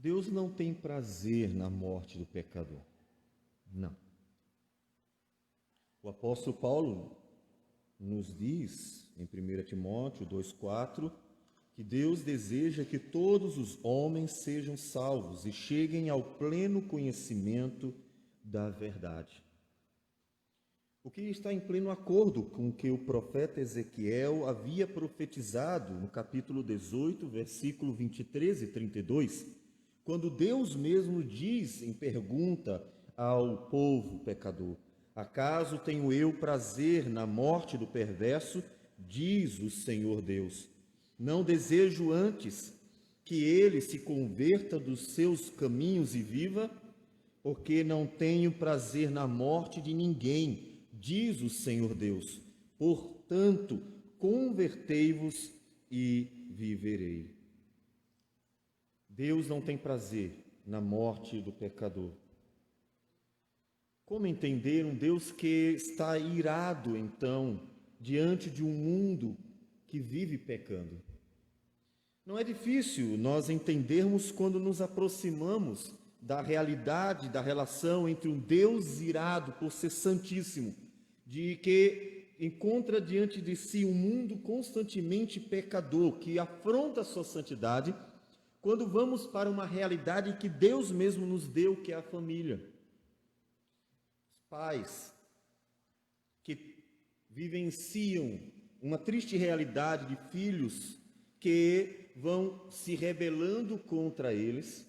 Deus não tem prazer na morte do pecador. Não. O apóstolo Paulo nos diz, em 1 Timóteo 2,4, que Deus deseja que todos os homens sejam salvos e cheguem ao pleno conhecimento da verdade. O que está em pleno acordo com o que o profeta Ezequiel havia profetizado no capítulo 18, versículo 23 e 32, quando Deus mesmo diz em pergunta ao povo pecador: acaso tenho eu prazer na morte do perverso? Diz o Senhor Deus. Não desejo antes que ele se converta dos seus caminhos e viva? Porque não tenho prazer na morte de ninguém, diz o Senhor Deus. Portanto, convertei-vos e viverei. Deus não tem prazer na morte do pecador. Como entender um Deus que está irado, então, diante de um mundo que vive pecando? Não é difícil nós entendermos quando nos aproximamos da realidade, da relação entre um Deus irado por ser santíssimo, de que encontra diante de si um mundo constantemente pecador, que afronta a sua santidade, quando vamos para uma realidade que Deus mesmo nos deu, que é a família. Os pais que vivenciam uma triste realidade de filhos que vão se rebelando contra eles,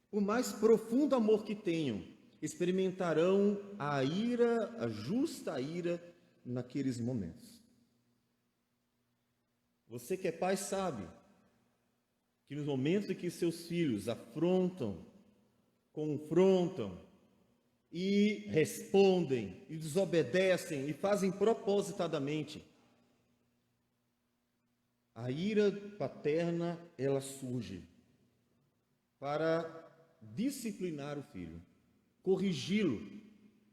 por mais profundo amor que tenham, experimentarão a ira, a justa ira naqueles momentos. Você que é pai sabe que nos momentos em que seus filhos afrontam, confrontam e respondem, e desobedecem, e fazem propositadamente, a ira paterna, ela surge para disciplinar o filho, corrigi-lo,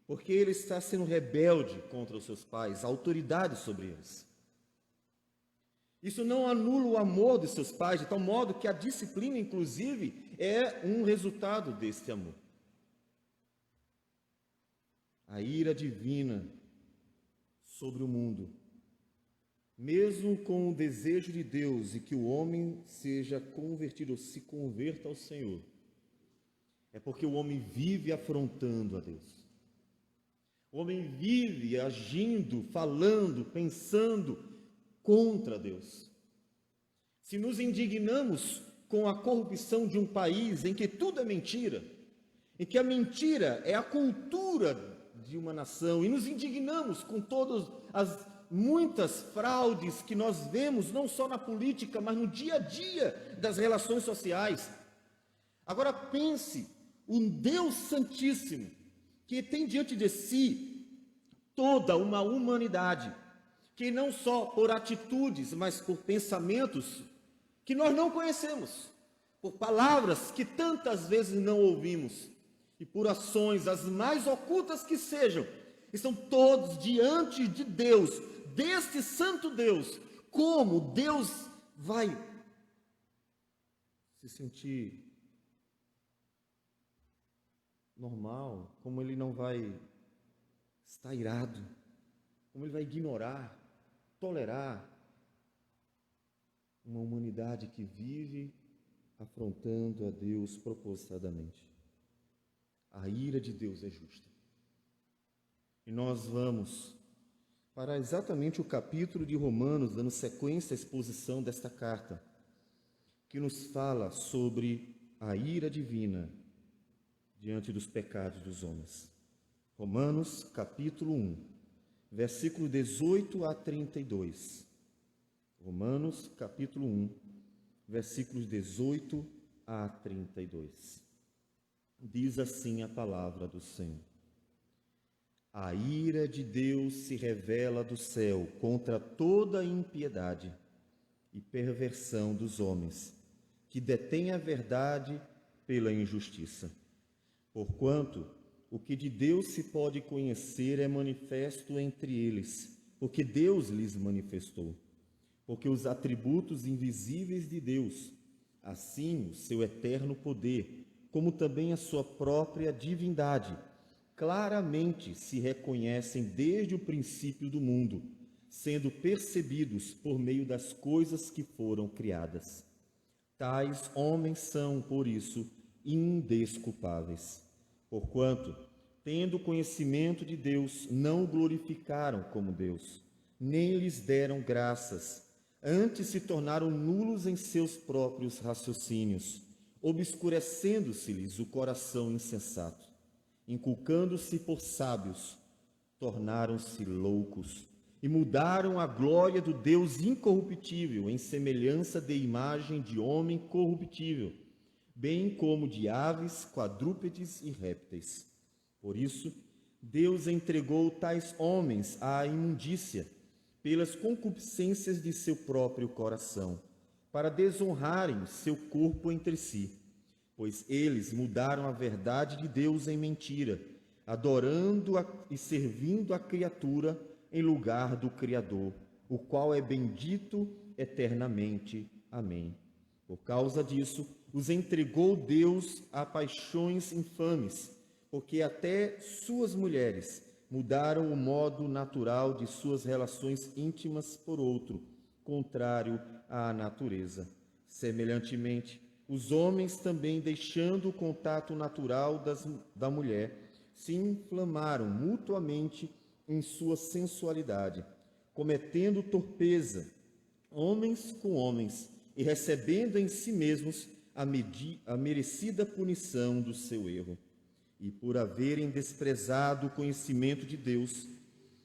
porque ele está sendo rebelde contra os seus pais, a autoridade sobre eles. Isso não anula o amor de seus pais, de tal modo que a disciplina, inclusive, é um resultado deste amor. A ira divina sobre o mundo, mesmo com o desejo de Deus e que o homem seja convertido, ou se converta ao Senhor, é porque o homem vive afrontando a Deus. O homem vive agindo, falando, pensando contra Deus. Se nos indignamos com a corrupção de um país em que tudo é mentira, em que a mentira é a cultura de uma nação, e nos indignamos com todas as muitas fraudes que nós vemos, não só na política, mas no dia a dia das relações sociais. Agora pense, um Deus Santíssimo, que tem diante de si toda uma humanidade, que não só por atitudes, mas por pensamentos que nós não conhecemos, por palavras que tantas vezes não ouvimos, e por ações, as mais ocultas que sejam, estão todos diante de Deus, deste santo Deus. Como Deus vai se sentir normal? Como ele não vai estar irado? Como ele vai ignorar, tolerar uma humanidade que vive afrontando a Deus propositadamente? A ira de Deus é justa. E nós vamos para exatamente o capítulo de Romanos, dando sequência à exposição desta carta, que nos fala sobre a ira divina diante dos pecados dos homens. Romanos, capítulo 1, versículo 18 a 32. Romanos, capítulo 1, versículos 18 a 32. Diz assim a palavra do Senhor: a ira de Deus se revela do céu contra toda a impiedade e perversão dos homens, que detêm a verdade pela injustiça. Porquanto o que de Deus se pode conhecer é manifesto entre eles, porque Deus lhes manifestou. Porque os atributos invisíveis de Deus, Assim, o seu eterno poder, como também a sua própria divindade, claramente se reconhecem desde o princípio do mundo, sendo percebidos por meio das coisas que foram criadas. Tais homens são, por isso, indesculpáveis, porquanto, tendo conhecimento de Deus, não o glorificaram como Deus, nem lhes deram graças, antes se tornaram nulos em seus próprios raciocínios, obscurecendo-se-lhes o coração insensato. Inculcando-se por sábios, tornaram-se loucos e mudaram a glória do Deus incorruptível em semelhança de imagem de homem corruptível, bem como de aves, quadrúpedes e répteis. Por isso, Deus entregou tais homens à imundícia, pelas concupiscências de seu próprio coração, para desonrarem seu corpo entre si, pois eles mudaram a verdade de Deus em mentira, adorando e servindo a criatura em lugar do Criador, o qual é bendito eternamente. Amém. Por causa disso, os entregou Deus a paixões infames, porque até suas mulheres mudaram o modo natural de suas relações íntimas por outro, contrário à natureza. Semelhantemente, os homens também, deixando o contato natural da mulher, se inflamaram mutuamente em sua sensualidade, cometendo torpeza, homens com homens, e recebendo em si mesmos a merecida punição do seu erro. E por haverem desprezado o conhecimento de Deus,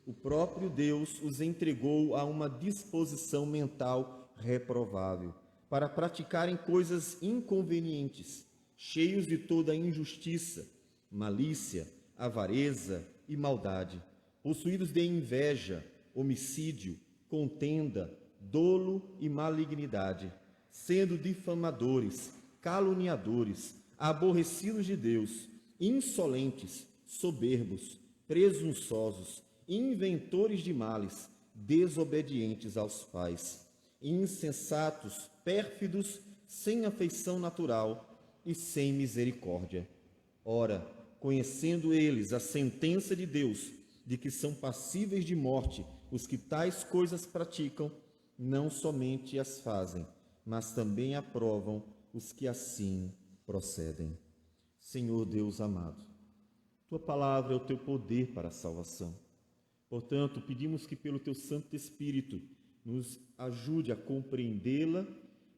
o próprio Deus os entregou a uma disposição mental reprovável, para praticarem coisas inconvenientes, cheios de toda injustiça, malícia, avareza e maldade, possuídos de inveja, homicídio, contenda, dolo e malignidade, sendo difamadores, caluniadores, aborrecidos de Deus, insolentes, soberbos, presunçosos, inventores de males, desobedientes aos pais, insensatos, pérfidos, sem afeição natural e sem misericórdia. Ora, conhecendo eles a sentença de Deus, de que são passíveis de morte os que tais coisas praticam, não somente as fazem, mas também aprovam os que assim procedem. Senhor Deus amado, Tua palavra é o Teu poder para a salvação. Portanto, pedimos que pelo Teu Santo Espírito nos ajude a compreendê-la,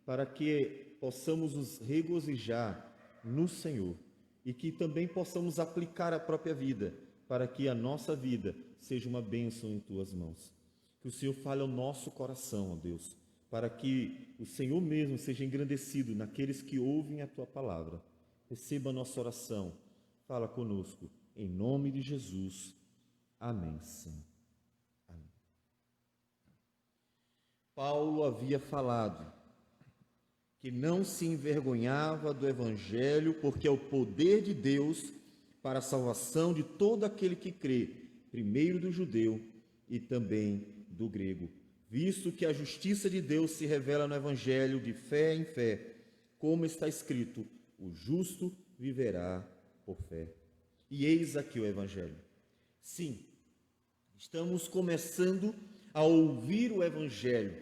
para que possamos nos regozijar no Senhor e que também possamos aplicar à própria vida, para que a nossa vida seja uma bênção em Tuas mãos. Que o Senhor fale ao nosso coração, ó Deus, para que o Senhor mesmo seja engrandecido naqueles que ouvem a Tua palavra. Receba a nossa oração, fala conosco, em nome de Jesus. Amém, Senhor. Amém. Paulo havia falado que não se envergonhava do Evangelho, porque é o poder de Deus para a salvação de todo aquele que crê, primeiro do judeu e também do grego, visto que a justiça de Deus se revela no Evangelho de fé em fé, como está escrito: o justo viverá por fé. E eis aqui o Evangelho. Sim, estamos começando a ouvir o Evangelho,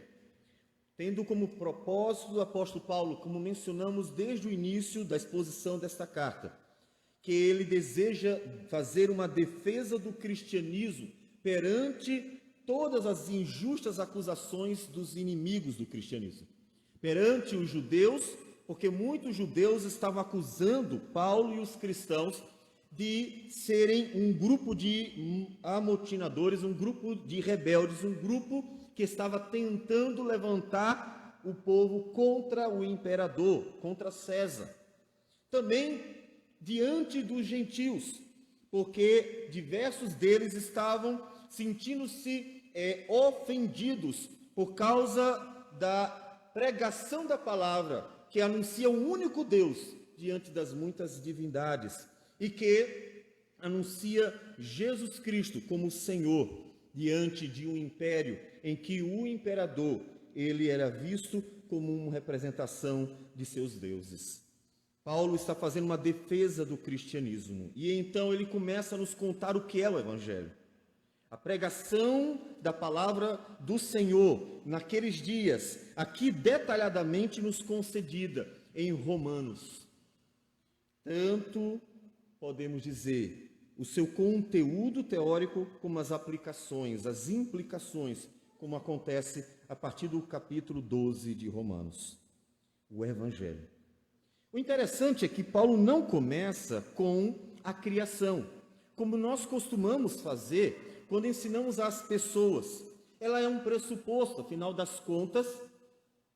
tendo como propósito do apóstolo Paulo, como mencionamos desde o início da exposição desta carta, que ele deseja fazer uma defesa do cristianismo perante todas as injustas acusações dos inimigos do cristianismo. Perante os judeus, porque muitos judeus estavam acusando Paulo e os cristãos de serem um grupo de amotinadores, um grupo de rebeldes, um grupo que estava tentando levantar o povo contra o imperador, contra César. Também diante dos gentios, porque diversos deles estavam sentindo-se ofendidos por causa da pregação da palavra, que anuncia um único Deus diante das muitas divindades e que anuncia Jesus Cristo como Senhor diante de um império em que o imperador ele era visto como uma representação de seus deuses. Paulo está fazendo uma defesa do cristianismo, e então ele começa a nos contar o que é o Evangelho. A pregação da palavra do Senhor naqueles dias, aqui detalhadamente nos concedida em Romanos. Tanto podemos dizer o seu conteúdo teórico como as aplicações, as implicações, como acontece a partir do capítulo 12 de Romanos. O Evangelho. O interessante é que Paulo não começa com a criação, como nós costumamos fazer quando ensinamos às pessoas. Ela é um pressuposto, afinal das contas,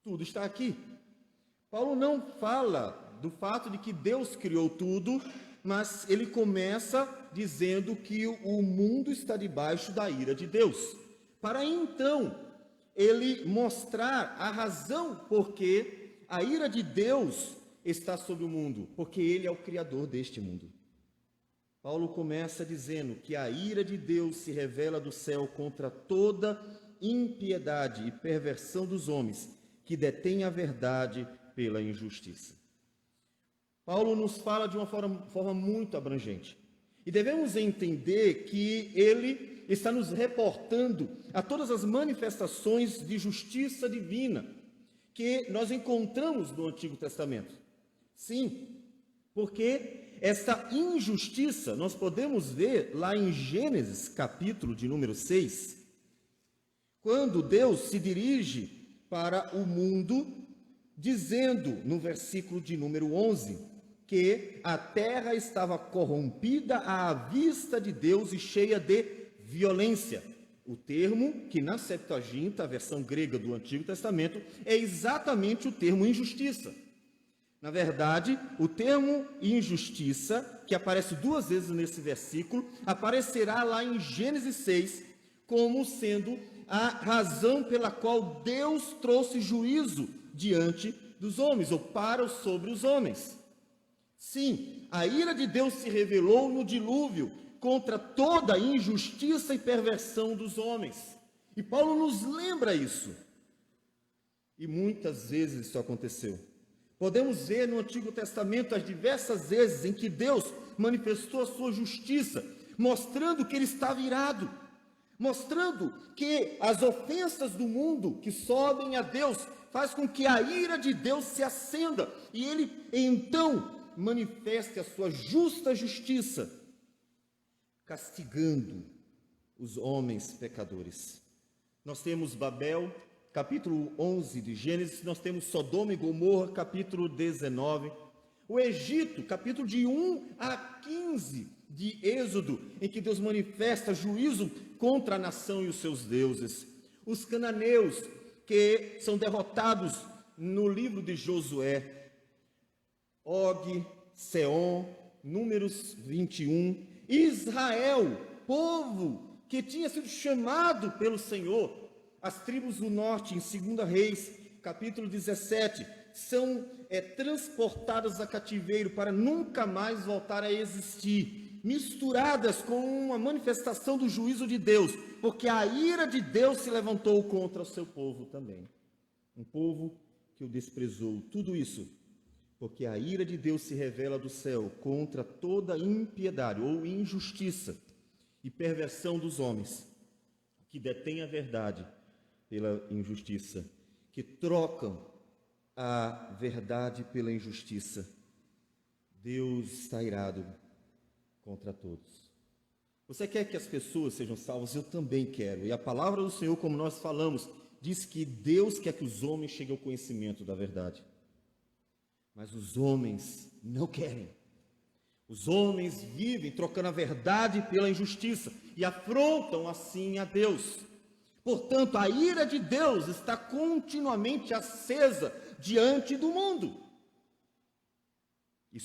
tudo está aqui. Paulo não fala do fato de que Deus criou tudo, mas ele começa dizendo que o mundo está debaixo da ira de Deus, para então ele mostrar a razão por que a ira de Deus está sobre o mundo, porque ele é o criador deste mundo. Paulo começa dizendo que a ira de Deus se revela do céu contra toda impiedade e perversão dos homens que detêm a verdade pela injustiça. Paulo nos fala de uma forma muito abrangente. E devemos entender que ele está nos reportando a todas as manifestações de justiça divina que nós encontramos no Antigo Testamento. Sim, porque essa injustiça nós podemos ver lá em Gênesis, capítulo de número 6, quando Deus se dirige para o mundo, dizendo no versículo de número 11, que a terra estava corrompida à vista de Deus e cheia de violência. O termo que na Septuaginta, a versão grega do Antigo Testamento, é exatamente o termo injustiça. Na verdade, o termo injustiça, que aparece duas vezes nesse versículo, aparecerá lá em Gênesis 6, como sendo a razão pela qual Deus trouxe juízo diante dos homens, ou para ou sobre os homens. Sim, a ira de Deus se revelou no dilúvio contra toda a injustiça e perversão dos homens. E Paulo nos lembra isso. E muitas vezes isso aconteceu. Podemos ver no Antigo Testamento as diversas vezes em que Deus manifestou a sua justiça, mostrando que ele estava irado, mostrando que as ofensas do mundo que sobem a Deus faz com que a ira de Deus se acenda e ele então manifeste a sua justa justiça, castigando os homens pecadores. Nós temos Babel, capítulo 11 de Gênesis, nós temos Sodoma e Gomorra, capítulo 19, o Egito, capítulo de 1 a 15 de Êxodo, em que Deus manifesta juízo contra a nação e os seus deuses, os cananeus, que são derrotados no livro de Josué, Og, Seom, Números 21, Israel, povo que tinha sido chamado pelo Senhor. As tribos do norte, em 2 Reis, capítulo 17, são transportadas a cativeiro para nunca mais voltar a existir, misturadas com uma manifestação do juízo de Deus, porque a ira de Deus se levantou contra o seu povo também. Um povo que o desprezou. Tudo isso porque a ira de Deus se revela do céu contra toda impiedade ou injustiça e perversão dos homens, que detêm a verdade pela injustiça, que trocam a verdade pela injustiça. Deus está irado contra todos. Você quer que as pessoas sejam salvas? Eu também quero. E a palavra do Senhor, como nós falamos, diz que Deus quer que os homens cheguem ao conhecimento da verdade. Mas os homens não querem. Os homens vivem trocando a verdade pela injustiça e afrontam assim a Deus. Portanto, a ira de Deus está continuamente acesa diante do mundo. E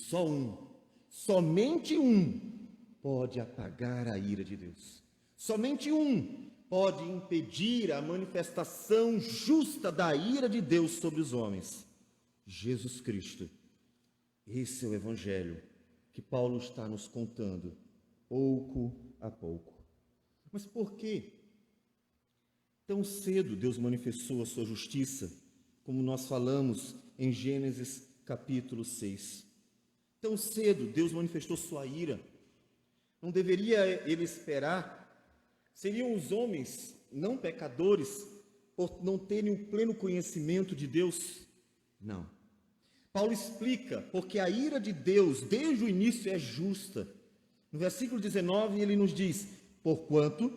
somente um, pode apagar a ira de Deus. Somente um pode impedir a manifestação justa da ira de Deus sobre os homens. Jesus Cristo. Esse é o Evangelho que Paulo está nos contando, pouco a pouco. Mas por que tão cedo Deus manifestou a sua justiça, como nós falamos em Gênesis capítulo 6. Tão cedo Deus manifestou sua ira. Não deveria ele esperar? Seriam os homens não pecadores por não terem o pleno conhecimento de Deus? Não. Paulo explica porque a ira de Deus desde o início é justa. No versículo 19 ele nos diz: porquanto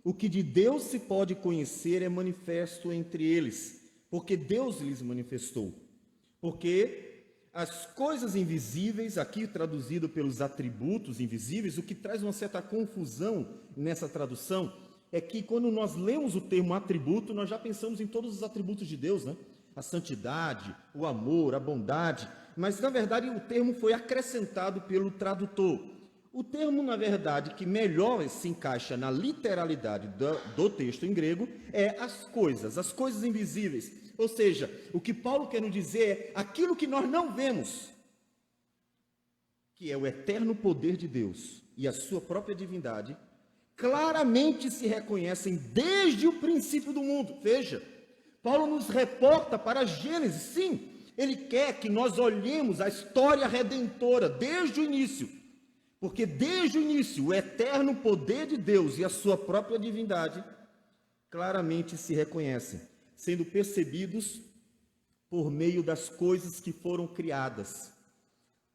o que de Deus se pode conhecer é manifesto entre eles, porque Deus lhes manifestou. Porque as coisas invisíveis, aqui traduzido pelos atributos invisíveis, o que traz uma certa confusão nessa tradução é que quando nós lemos o termo atributo, nós já pensamos em todos os atributos de Deus, né? A santidade, o amor, a bondade, mas na verdade o termo foi acrescentado pelo tradutor. O termo, na verdade, que melhor se encaixa na literalidade do texto em grego é as coisas invisíveis. Ou seja, o que Paulo quer nos dizer é aquilo que nós não vemos, que é o eterno poder de Deus e a sua própria divindade, claramente se reconhecem desde o princípio do mundo. Veja, Paulo nos reporta para Gênesis, sim, ele quer que nós olhemos a história redentora desde o início, porque desde o início o eterno poder de Deus e a sua própria divindade claramente se reconhecem, sendo percebidos por meio das coisas que foram criadas.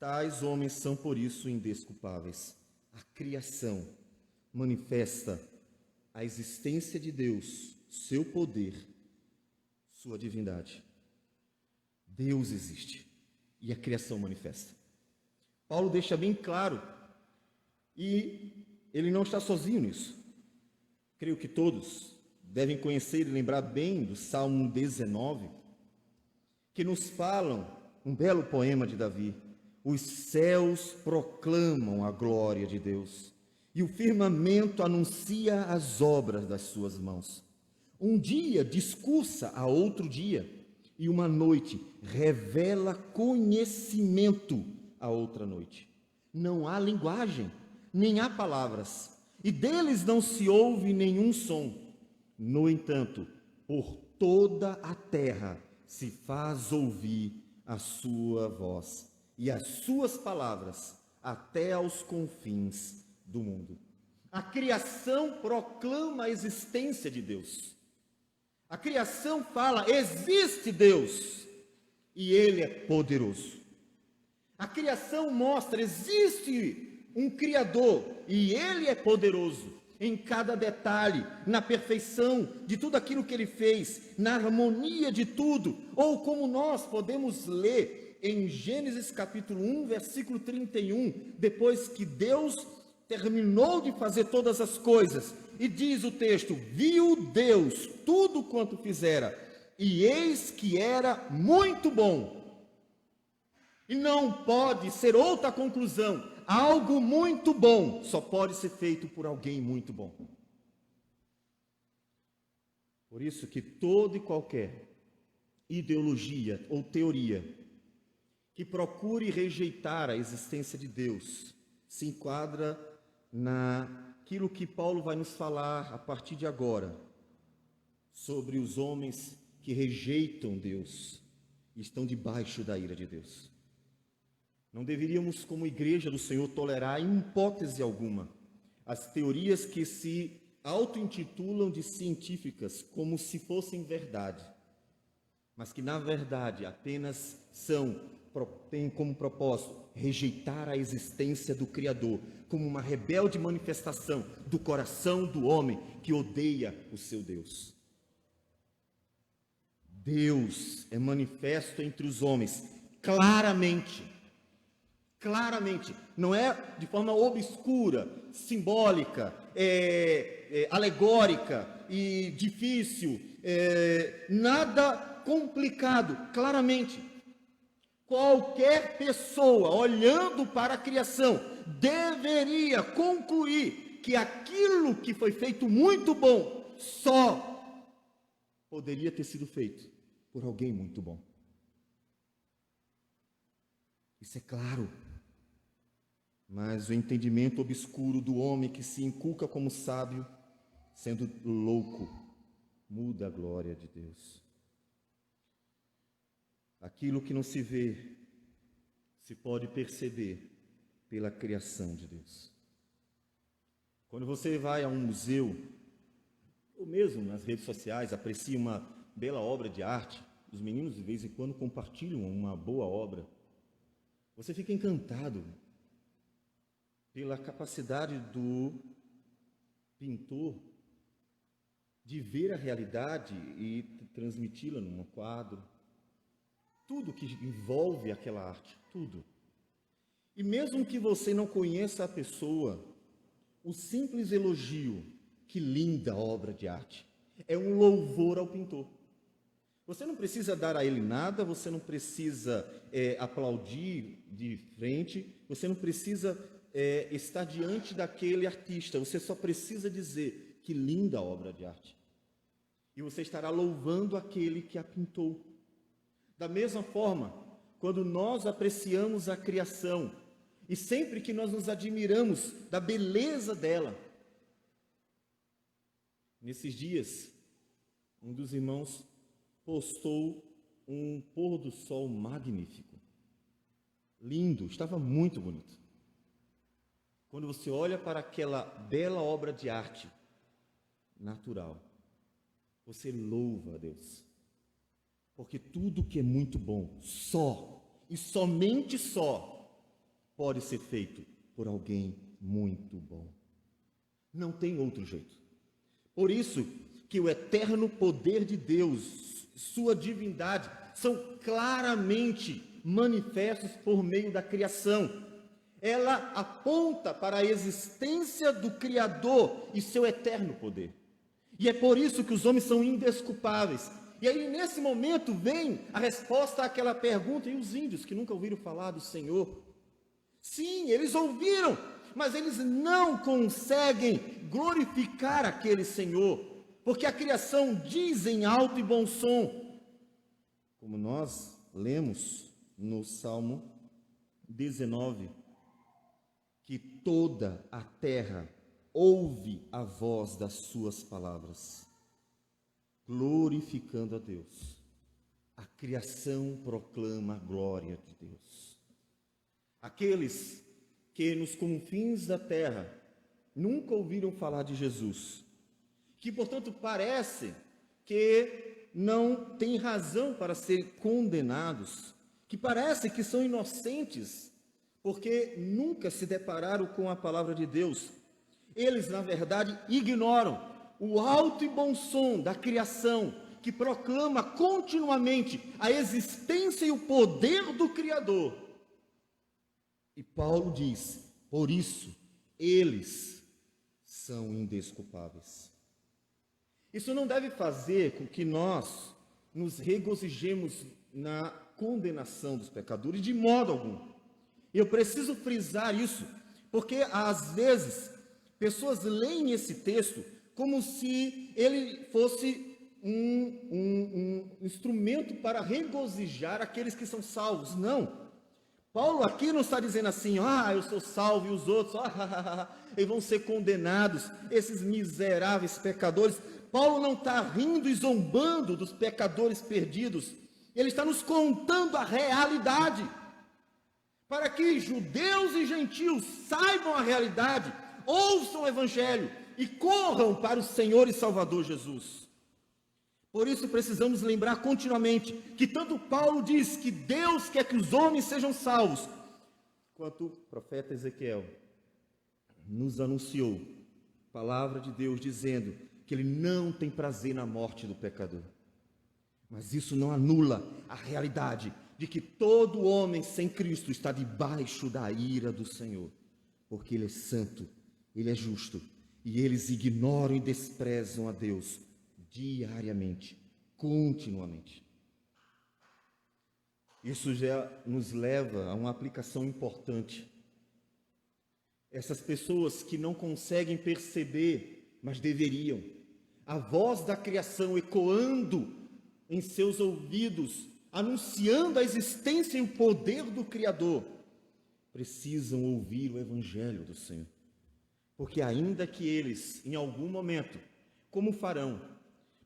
Tais homens são por isso indesculpáveis. A criação manifesta a existência de Deus, seu poder, sua divindade. Deus existe e a criação manifesta. Paulo deixa bem claro, e ele não está sozinho nisso. Creio que todos devem conhecer e lembrar bem do Salmo 19, que nos falam um belo poema de Davi: os céus proclamam a glória de Deus, e o firmamento anuncia as obras das suas mãos. Um dia discursa a outro dia, e uma noite revela conhecimento a outra noite. Não há linguagem, nem há palavras, e deles não se ouve nenhum som. No entanto, por toda a terra se faz ouvir a sua voz, e as suas palavras até aos confins do mundo. A criação proclama a existência de Deus. A criação fala: existe Deus e Ele é poderoso. A criação mostra: existe um Criador e Ele é poderoso em cada detalhe, na perfeição de tudo aquilo que Ele fez, na harmonia de tudo. Ou como nós podemos ler em Gênesis capítulo 1, versículo 31, depois que Deus terminou de fazer todas as coisas, e diz o texto: viu Deus tudo quanto fizera, e eis que era muito bom. E não pode ser outra conclusão: algo muito bom só pode ser feito por alguém muito bom. Por isso que toda e qualquer ideologia ou teoria que procure rejeitar a existência de Deus se enquadra naquilo que Paulo vai nos falar a partir de agora, sobre os homens que rejeitam Deus e estão debaixo da ira de Deus. Não deveríamos, como igreja do Senhor, tolerar em hipótese alguma as teorias que se auto-intitulam de científicas como se fossem verdade, mas que na verdade apenas têm como propósito rejeitar a existência do Criador, como uma rebelde manifestação do coração do homem que odeia o seu Deus. Deus é manifesto entre os homens claramente, não é de forma obscura, simbólica, alegórica e difícil, nada complicado, claramente. Qualquer pessoa olhando para a criação deveria concluir que aquilo que foi feito muito bom só poderia ter sido feito por alguém muito bom. Isso é claro. Mas o entendimento obscuro do homem que se inculca como sábio, sendo louco, muda a glória de Deus. Aquilo que não se vê, se pode perceber pela criação de Deus. Quando você vai a um museu, ou mesmo nas redes sociais, aprecia uma bela obra de arte, os meninos de vez em quando compartilham uma boa obra, você fica encantado pela capacidade do pintor de ver a realidade e transmiti-la num quadro. Tudo que envolve aquela arte, tudo. E mesmo que você não conheça a pessoa, o simples elogio, que linda obra de arte, é um louvor ao pintor. Você não precisa dar a ele nada, você não precisa aplaudir de frente, você não precisa estar diante daquele artista, você só precisa dizer que linda obra de arte. E você estará louvando aquele que a pintou. Da mesma forma, quando nós apreciamos a criação, e sempre que nós nos admiramos da beleza dela. Nesses dias, um dos irmãos postou um pôr do sol magnífico, lindo, estava muito bonito. Quando você olha para aquela bela obra de arte natural, você louva a Deus. Porque tudo que é muito bom, só e somente só, pode ser feito por alguém muito bom. Não tem outro jeito. Por isso que o eterno poder de Deus, sua divindade, são claramente manifestos por meio da criação. Ela aponta para a existência do Criador e seu eterno poder. E é por isso que os homens são indesculpáveis. E aí, nesse momento, vem a resposta àquela pergunta, e os índios que nunca ouviram falar do Senhor? Sim, eles ouviram, mas eles não conseguem glorificar aquele Senhor, porque a criação diz em alto e bom som, como nós lemos no Salmo 19, que toda a terra ouve a voz das suas palavras, glorificando a Deus. A criação proclama a glória de Deus. Aqueles que nos confins da terra nunca ouviram falar de Jesus, que portanto parece que não têm razão para serem condenados, que parece que são inocentes, porque nunca se depararam com a palavra de Deus. Eles, na verdade, ignoram o alto e bom som da criação, que proclama continuamente a existência e o poder do Criador. E Paulo diz, por isso, eles são indesculpáveis. Isso não deve fazer com que nós nos regozijemos na condenação dos pecadores, de modo algum. Eu preciso frisar isso, porque às vezes pessoas leem esse texto como se ele fosse um instrumento para regozijar aqueles que são salvos. Não. Paulo aqui não está dizendo assim, eu sou salvo e os outros, eles vão ser condenados, esses miseráveis pecadores. Paulo não está rindo e zombando dos pecadores perdidos. Ele está nos contando a realidade, para que judeus e gentios saibam a realidade, ouçam o Evangelho e corram para o Senhor e Salvador Jesus. Por isso precisamos lembrar continuamente que tanto Paulo diz que Deus quer que os homens sejam salvos, quanto o profeta Ezequiel nos anunciou a palavra de Deus dizendo que ele não tem prazer na morte do pecador. Mas isso não anula a realidade de que todo homem sem Cristo está debaixo da ira do Senhor, porque Ele é santo, Ele é justo, e eles ignoram e desprezam a Deus diariamente, continuamente. Isso já nos leva a uma aplicação importante. Essas pessoas que não conseguem perceber, mas deveriam, a voz da criação ecoando em seus ouvidos, anunciando a existência e o poder do Criador, precisam ouvir o Evangelho do Senhor. Porque ainda que eles, em algum momento, como farão,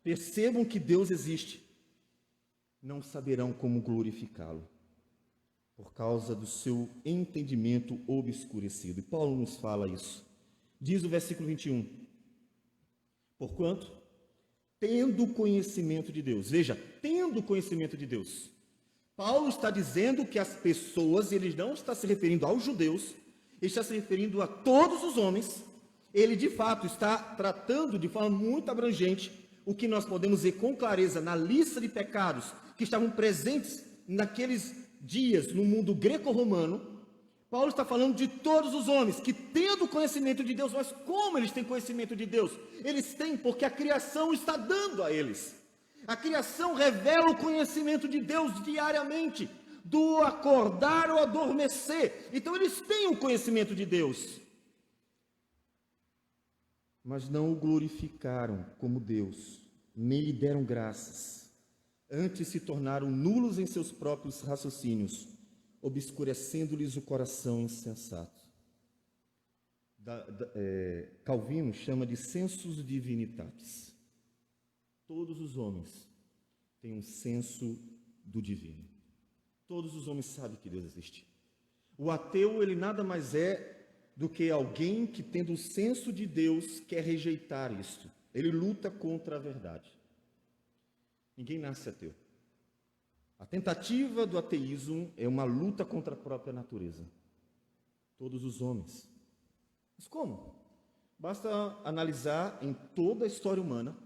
percebam que Deus existe, não saberão como glorificá-lo, por causa do seu entendimento obscurecido. E Paulo nos fala isso. Diz o versículo 21, porquanto, tendo conhecimento de Deus, veja, tendo conhecimento de Deus, Paulo está dizendo que as pessoas, ele não está se referindo aos judeus, ele está se referindo a todos os homens, ele de fato está tratando de forma muito abrangente o que nós podemos ver com clareza na lista de pecados que estavam presentes naqueles dias no mundo greco-romano. Paulo está falando de todos os homens que tendo conhecimento de Deus, mas como eles têm conhecimento de Deus? Eles têm porque a criação está dando a eles. A criação revela o conhecimento de Deus diariamente, do acordar ao adormecer. Então eles têm o conhecimento de Deus, mas não o glorificaram como Deus, nem lhe deram graças. Antes se tornaram nulos em seus próprios raciocínios, obscurecendo-lhes o coração insensato. Calvino chama de sensus divinitatis. Todos os homens têm um senso do divino. Todos os homens sabem que Deus existe. O ateu, ele nada mais é do que alguém que, tendo o senso de Deus, quer rejeitar isto. Ele luta contra a verdade. Ninguém nasce ateu. A tentativa do ateísmo é uma luta contra a própria natureza. Todos os homens. Mas como? Basta analisar em toda a história humana,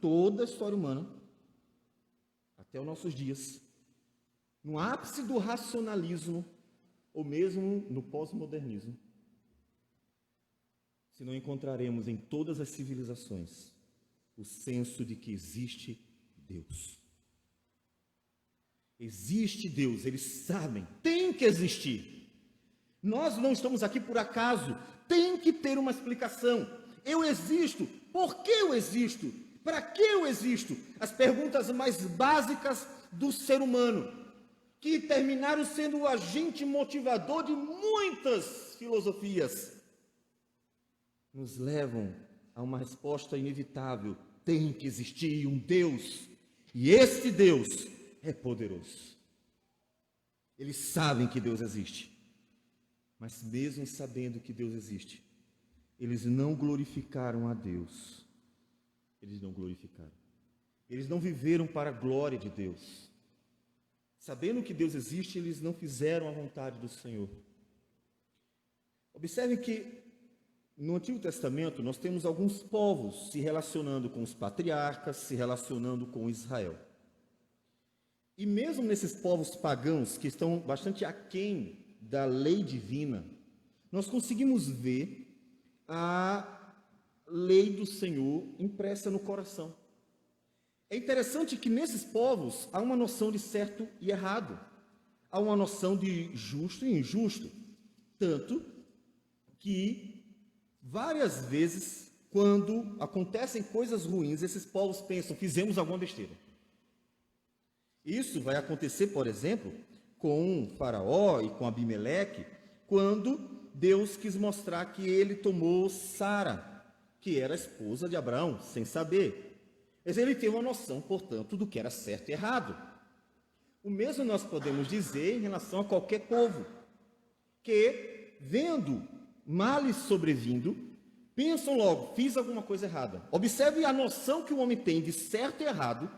até os nossos dias, no ápice do racionalismo, ou mesmo no pós-modernismo, se não encontraremos em todas as civilizações o senso de que existe Deus. Existe Deus, eles sabem, tem que existir. Nós não estamos aqui por acaso, tem que ter uma explicação. Eu existo, por que eu existo? Para que eu existo? As perguntas mais básicas do ser humano, que terminaram sendo o agente motivador de muitas filosofias, nos levam a uma resposta inevitável. Tem que existir um Deus, e esse Deus é poderoso. Eles sabem que Deus existe, mas mesmo sabendo que Deus existe, eles não glorificaram a Deus. Eles não glorificaram. Eles não viveram para a glória de Deus. Sabendo que Deus existe, eles não fizeram a vontade do Senhor. Observe que no Antigo Testamento nós temos alguns povos se relacionando com os patriarcas, se relacionando com Israel. E mesmo nesses povos pagãos que estão bastante aquém da lei divina, nós conseguimos ver a lei do Senhor impressa no coração. É interessante que nesses povos há uma noção de certo e errado, há uma noção de justo e injusto, tanto que várias vezes, quando acontecem coisas ruins, esses povos pensam, fizemos alguma besteira. Isso vai acontecer, por exemplo, com Faraó e com Abimeleque, quando Deus quis mostrar que ele tomou Sara, que era a esposa de Abraão, sem saber. Mas ele teve uma noção, portanto, do que era certo e errado. O mesmo nós podemos dizer em relação a qualquer povo, que, vendo males sobrevindo, pensam logo, fiz alguma coisa errada. Observe a noção que o homem tem de certo e errado,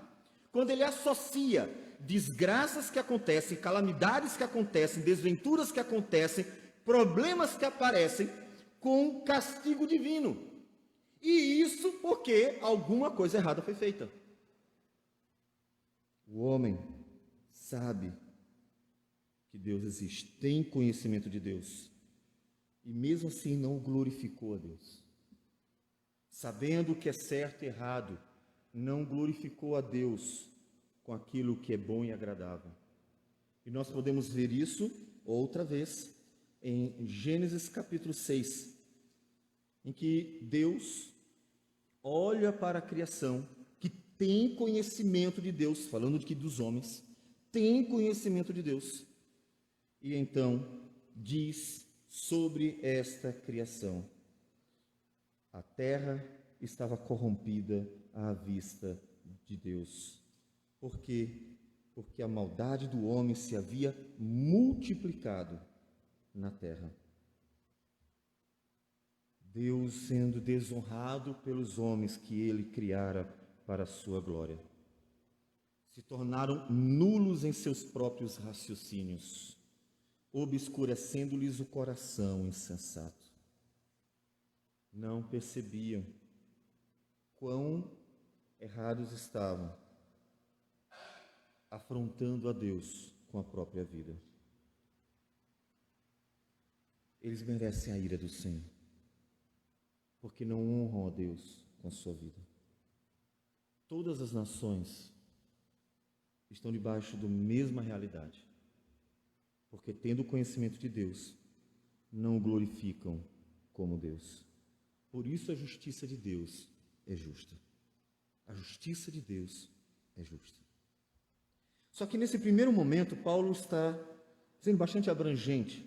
quando ele associa desgraças que acontecem, calamidades que acontecem, desventuras que acontecem, problemas que aparecem com castigo divino. E isso porque alguma coisa errada foi feita. O homem sabe que Deus existe, tem conhecimento de Deus, e mesmo assim não glorificou a Deus. Sabendo o que é certo e errado, não glorificou a Deus com aquilo que é bom e agradável. E nós podemos ver isso outra vez em Gênesis capítulo 6, em que Deus olha para a criação, que tem conhecimento de Deus, falando de que dos homens, tem conhecimento de Deus, e então diz sobre esta criação: a terra estava corrompida à vista de Deus. Por quê? porque a maldade do homem se havia multiplicado na terra. Deus sendo desonrado pelos homens que ele criara para a sua glória. Se tornaram nulos em seus próprios raciocínios, obscurecendo-lhes o coração insensato. Não percebiam quão errados estavam, afrontando a Deus com a própria vida. Eles merecem a ira do Senhor, porque não honram a Deus com a sua vida. Todas as nações estão debaixo da mesma realidade, porque tendo o conhecimento de Deus, não o glorificam como Deus. Por isso a justiça de Deus é justa. A justiça de Deus é justa. Só que nesse primeiro momento, Paulo está sendo bastante abrangente.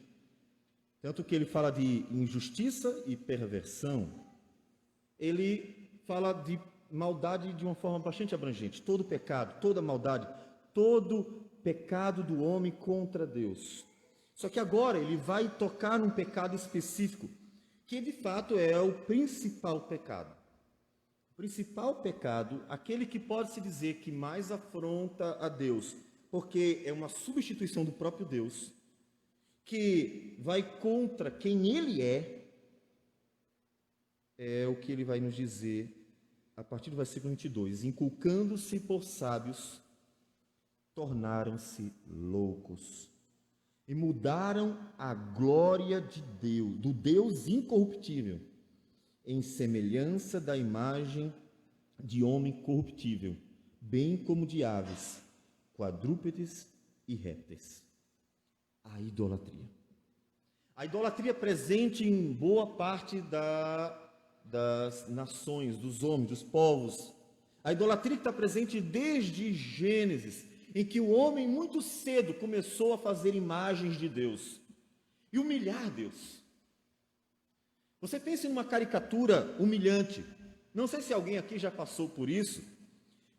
Tanto que ele fala de injustiça e perversão, ele fala de maldade de uma forma bastante abrangente. Todo pecado, toda maldade, todo pecado do homem contra Deus. Só que agora ele vai tocar num pecado específico, que de fato é o principal pecado. O principal pecado, aquele que pode-se dizer que mais afronta a Deus, porque é uma substituição do próprio Deus, que vai contra quem ele é o que ele vai nos dizer a partir do versículo 22. Inculcando-se por sábios, tornaram-se loucos e mudaram a glória de Deus, do Deus incorruptível, em semelhança da imagem de homem corruptível, bem como de aves, quadrúpedes e répteis. A idolatria. A idolatria presente em boa parte das nações, dos homens, dos povos. A idolatria que está presente desde Gênesis, em que o homem muito cedo começou a fazer imagens de Deus e humilhar Deus. Você pensa em uma caricatura humilhante. Não sei se alguém aqui já passou por isso,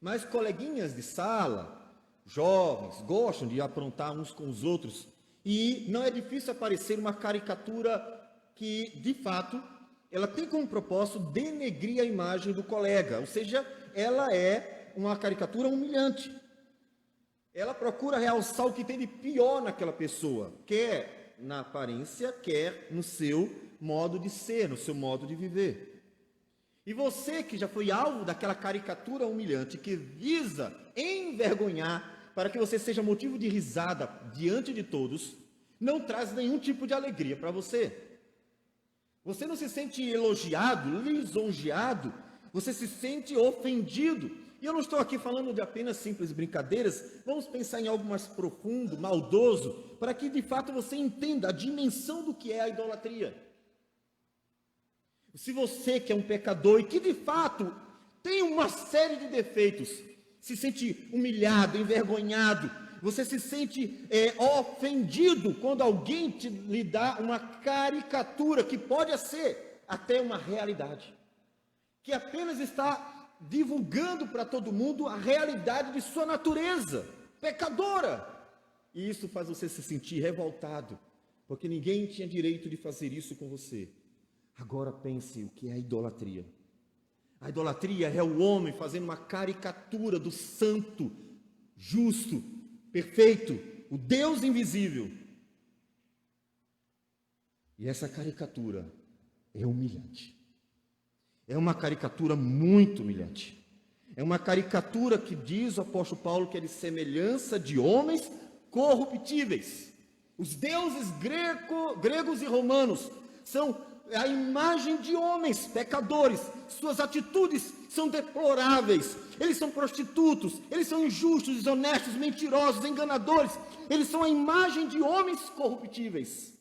mas coleguinhas de sala, jovens, gostam de aprontar uns com os outros. E não é difícil aparecer uma caricatura que, de fato, ela tem como propósito denegrir a imagem do colega. Ou seja, ela é uma caricatura humilhante. Ela procura realçar o que tem de pior naquela pessoa, quer na aparência, quer no seu modo de ser, no seu modo de viver. E você que já foi alvo daquela caricatura humilhante, que visa envergonhar, para que você seja motivo de risada diante de todos, não traz nenhum tipo de alegria para você. Você não se sente elogiado, lisonjeado, você se sente ofendido. E eu não estou aqui falando de apenas simples brincadeiras, vamos pensar em algo mais profundo, maldoso, para que de fato você entenda a dimensão do que é a idolatria. Se você que é um pecador e que de fato tem uma série de defeitos, se sente humilhado, envergonhado, você se sente ofendido quando alguém lhe dá uma caricatura que pode ser até uma realidade, que apenas está divulgando para todo mundo a realidade de sua natureza pecadora, e isso faz você se sentir revoltado, porque ninguém tinha direito de fazer isso com você. Agora pense o que é a idolatria. A idolatria é o homem fazendo uma caricatura do santo, justo, perfeito, o Deus invisível. E essa caricatura é humilhante. É uma caricatura muito humilhante. É uma caricatura que diz o apóstolo Paulo que é de semelhança de homens corruptíveis. Os deuses gregos e romanos são a imagem de homens pecadores. Suas atitudes são deploráveis. Eles são prostitutos, eles são injustos, desonestos, mentirosos, enganadores. Eles são a imagem de homens corruptíveis.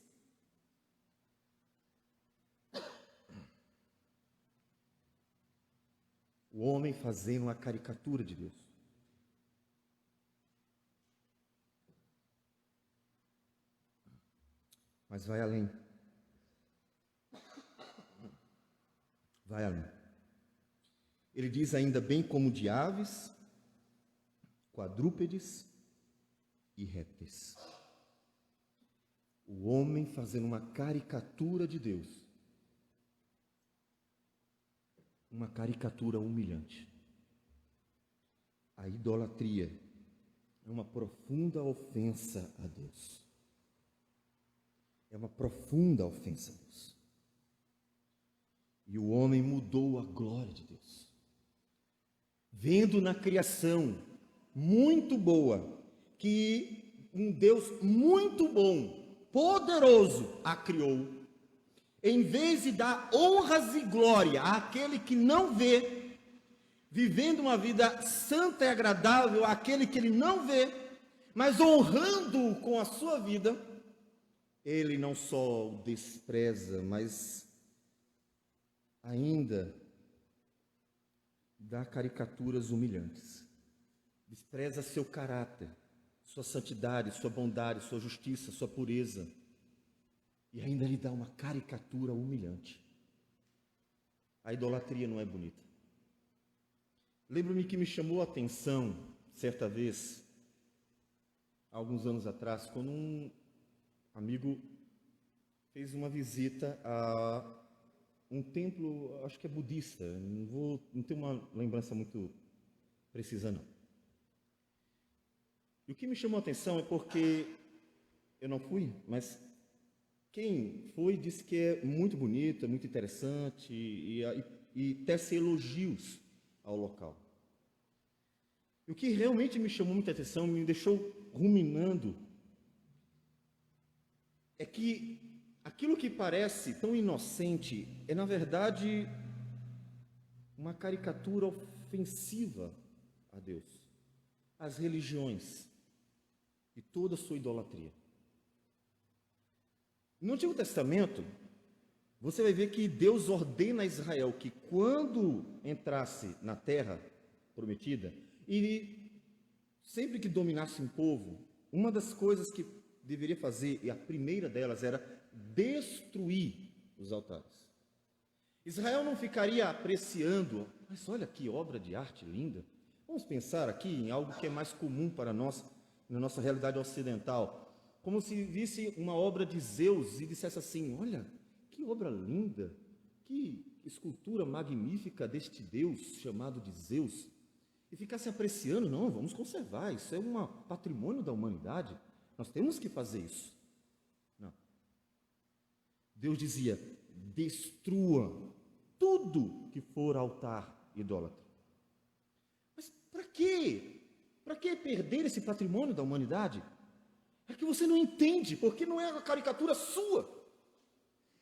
O homem fazendo uma caricatura de Deus. Mas vai além. Vai além. Ele diz ainda bem como de aves, quadrúpedes e répteis. O homem fazendo uma caricatura de Deus, uma caricatura humilhante. A idolatria é uma profunda ofensa a Deus. É uma profunda ofensa a Deus. E o homem mudou a glória de Deus. Vendo na criação muito boa, que um Deus muito bom, poderoso, a criou, em vez de dar honras e glória àquele que não vê, vivendo uma vida santa e agradável àquele que ele não vê, mas honrando-o com a sua vida, ele não só o despreza, mas ainda dá caricaturas humilhantes. Despreza seu caráter, sua santidade, sua bondade, sua justiça, sua pureza. E ainda lhe dá uma caricatura humilhante. A idolatria não é bonita. Lembro-me que me chamou a atenção, certa vez, alguns anos atrás, quando um amigo fez uma visita a um templo, acho que é budista, não tenho uma lembrança muito precisa não. E o que me chamou a atenção é porque eu não fui, mas quem foi disse que é muito bonito, é muito interessante e tece elogios ao local. E o que realmente me chamou muita atenção, me deixou ruminando, é que aquilo que parece tão inocente é, na verdade, uma caricatura ofensiva a Deus, às religiões e toda a sua idolatria. No Antigo Testamento, você vai ver que Deus ordena a Israel que quando entrasse na terra prometida, e sempre que dominasse um povo, uma das coisas que deveria fazer, e a primeira delas era destruir os altares. Israel não ficaria apreciando, mas olha que obra de arte linda. Vamos pensar aqui em algo que é mais comum para nós, na nossa realidade ocidental, como se visse uma obra de Zeus e dissesse assim: olha, que obra linda, que escultura magnífica deste Deus chamado de Zeus, e ficasse apreciando. Não, vamos conservar, isso é um patrimônio da humanidade, nós temos que fazer isso. Não. Deus dizia: destrua tudo que for altar idólatra. Mas para quê? Para que perder esse patrimônio da humanidade? É que você não entende, porque não é uma caricatura sua,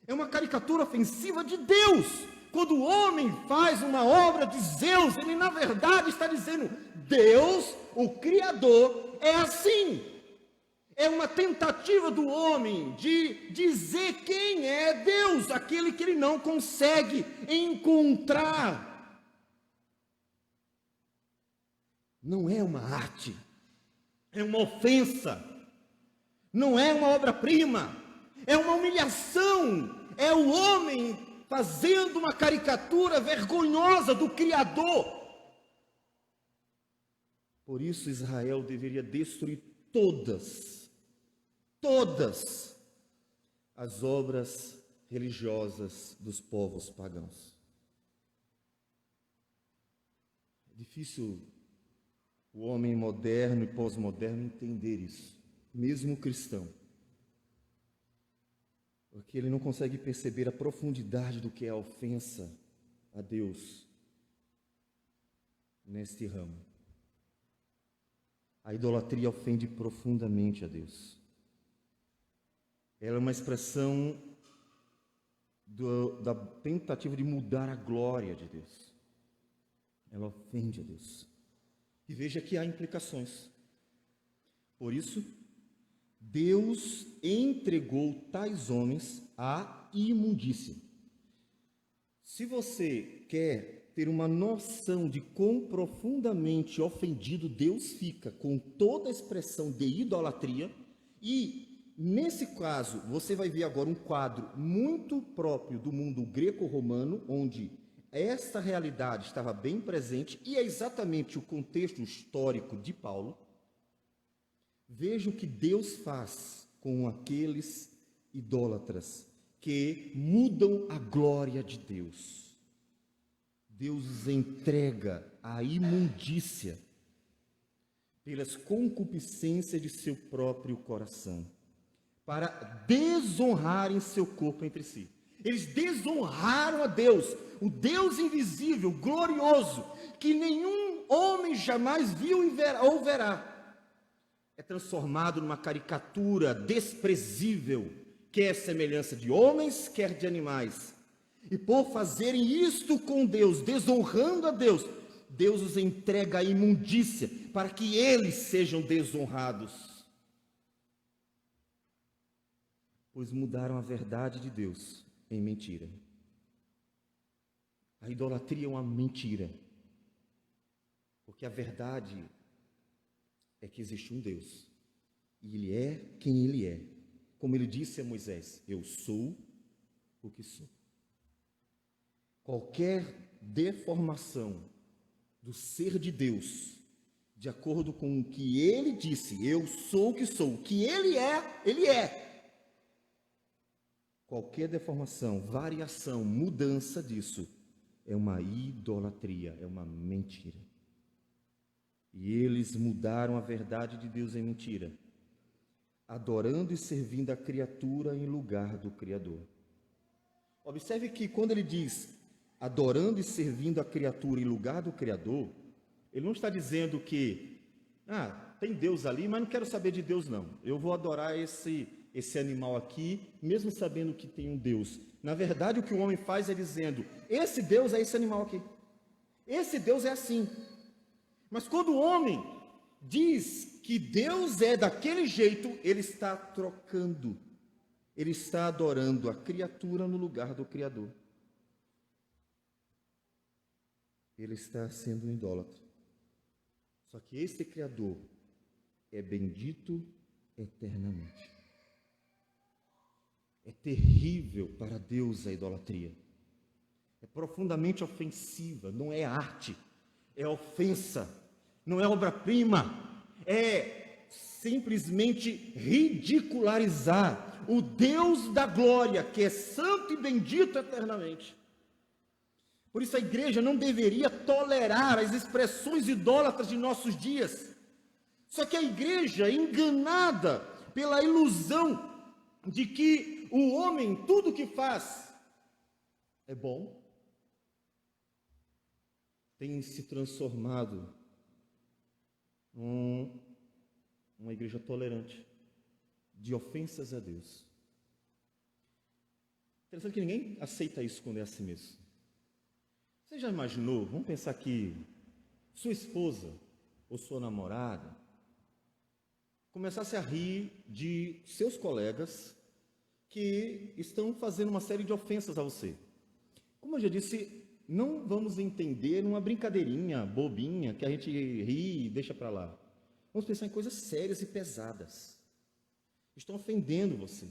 é uma caricatura ofensiva de Deus. Quando o homem faz uma obra de Zeus, ele na verdade está dizendo: Deus, o Criador, é assim. É uma tentativa do homem de dizer quem é Deus, aquele que ele não consegue encontrar. Não é uma arte, é uma ofensa, não é uma obra-prima, é uma humilhação, é o homem fazendo uma caricatura vergonhosa do Criador. Por isso Israel deveria destruir todas as obras religiosas dos povos pagãos. É difícil o homem moderno e pós-moderno entender isso, mesmo o cristão, porque ele não consegue perceber a profundidade do que é a ofensa a Deus neste ramo. A idolatria ofende profundamente a Deus. Ela é uma expressão da tentativa de mudar a glória de Deus. Ela ofende a Deus. E veja que há implicações. Por isso, Deus entregou tais homens à imundícia. Se você quer ter uma noção de quão profundamente ofendido Deus fica com toda a expressão de idolatria, e nesse caso você vai ver agora um quadro muito próprio do mundo greco-romano, onde esta realidade estava bem presente, e é exatamente o contexto histórico de Paulo. Veja o que Deus faz com aqueles idólatras que mudam a glória de Deus. Deus os entrega à imundícia pelas concupiscências de seu próprio coração, para desonrarem seu corpo entre si. Eles desonraram a Deus, o Deus invisível, glorioso, que nenhum homem jamais viu ou verá. É transformado numa caricatura desprezível, quer semelhança de homens, quer de animais. E por fazerem isto com Deus, desonrando a Deus, Deus os entrega à imundícia, para que eles sejam desonrados. Pois mudaram a verdade de Deus em mentira. A idolatria é uma mentira, porque a verdade é que existe um Deus, e Ele é quem Ele é. Como Ele disse a Moisés: eu sou o que sou. Qualquer deformação do ser de Deus, de acordo com o que Ele disse, eu sou o que sou, o que Ele é, Ele é. Qualquer deformação, variação, mudança disso, é uma idolatria, é uma mentira. E eles mudaram a verdade de Deus em mentira, adorando e servindo a criatura em lugar do Criador. Observe que quando ele diz adorando e servindo a criatura em lugar do Criador, ele não está dizendo que, tem Deus ali, mas não quero saber de Deus não. Eu vou adorar esse animal aqui, mesmo sabendo que tem um Deus. Na verdade, o que o homem faz é dizendo, esse Deus é esse animal aqui. Esse Deus é assim. Mas quando o homem diz que Deus é daquele jeito, ele está trocando. Ele está adorando a criatura no lugar do Criador. Ele está sendo um idólatra. Só que esse Criador é bendito eternamente. É terrível para Deus a idolatria. É profundamente ofensiva, não é arte, é ofensa, não é obra-prima, é simplesmente ridicularizar o Deus da glória, que é santo e bendito eternamente. Por isso a igreja não deveria tolerar as expressões idólatras de nossos dias. Só que a igreja, enganada pela ilusão de que o homem, tudo que faz é bom, tem se transformado uma igreja tolerante, de ofensas a Deus. Interessante que ninguém aceita isso quando é assim mesmo. Você já imaginou, vamos pensar que sua esposa ou sua namorada começasse a rir de seus colegas que estão fazendo uma série de ofensas a você. Como eu já disse, não vamos entender numa brincadeirinha bobinha que a gente ri e deixa para lá. Vamos pensar em coisas sérias e pesadas. Estão ofendendo você.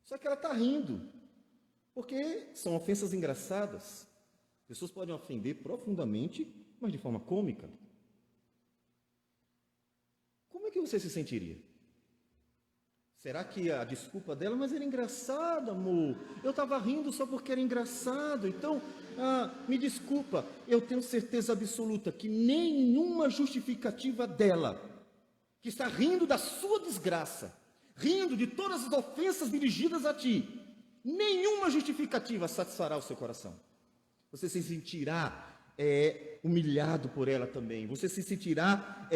Só que ela está rindo, porque são ofensas engraçadas. Pessoas podem ofender profundamente, mas de forma cômica. Como é que você se sentiria? Será que a desculpa dela, mas era engraçado, amor. Eu estava rindo só porque era engraçado. Então, me desculpa. Eu tenho certeza absoluta que nenhuma justificativa dela, que está rindo da sua desgraça, rindo de todas as ofensas dirigidas a ti, nenhuma justificativa satisfará o seu coração. Você se sentirá humilhado por ela também. Você se sentirá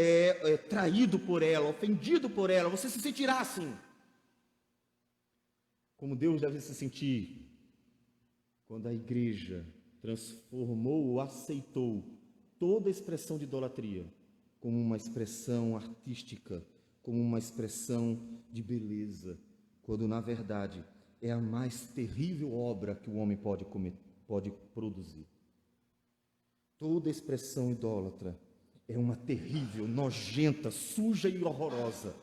traído por ela, ofendido por ela. Você se sentirá assim. Como Deus deve se sentir quando a igreja transformou ou aceitou toda a expressão de idolatria como uma expressão artística, como uma expressão de beleza, quando na verdade é a mais terrível obra que o homem pode produzir. Toda expressão idólatra é uma terrível, nojenta, suja e horrorosa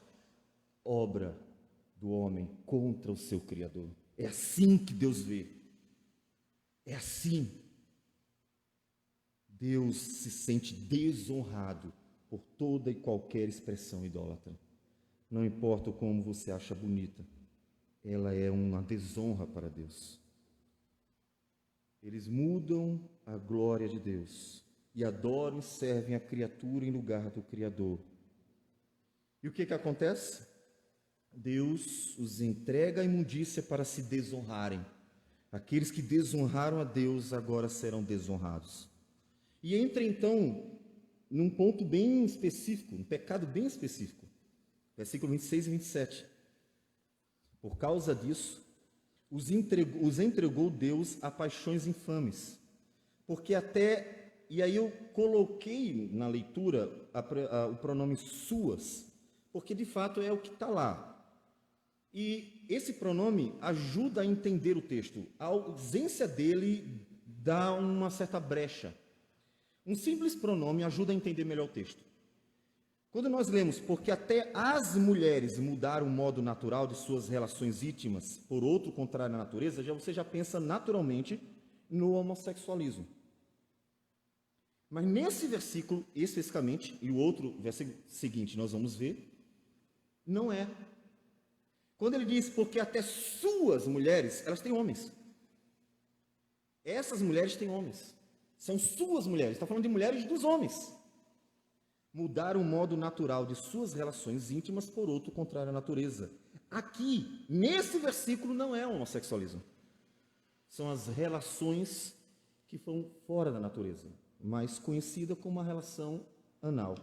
obra do homem contra o seu Criador. É assim que Deus vê. É assim. Deus se sente desonrado por toda e qualquer expressão idólatra. não importa como você acha bonita, ela é uma desonra para Deus. Eles mudam a glória de Deus e adoram e servem a criatura em lugar do Criador. E o que acontece? Deus os entrega à imundícia para se desonrarem. Aqueles que desonraram a Deus agora serão desonrados. E entra então num ponto bem específico, um pecado bem específico. Versículo 26 e 27. Por causa disso, os entregou Deus a paixões infames. Porque até, e aí eu coloquei na leitura o pronome suas, porque de fato é o que está lá. E esse pronome ajuda a entender o texto. A ausência dele dá uma certa brecha. Um simples pronome ajuda a entender melhor o texto. Quando nós lemos, porque até as mulheres mudaram o modo natural de suas relações íntimas por outro contrário à natureza, você já pensa naturalmente no homossexualismo. Mas nesse versículo, especificamente, e o outro versículo seguinte nós vamos ver, não é. Quando ele diz, porque até suas mulheres, elas têm homens. Essas mulheres têm homens. São suas mulheres, está falando de mulheres dos homens. Mudaram o modo natural de suas relações íntimas por outro contrário à natureza. Aqui, nesse versículo, não é homossexualismo. São as relações que vão fora da natureza, mais conhecida como a relação anal.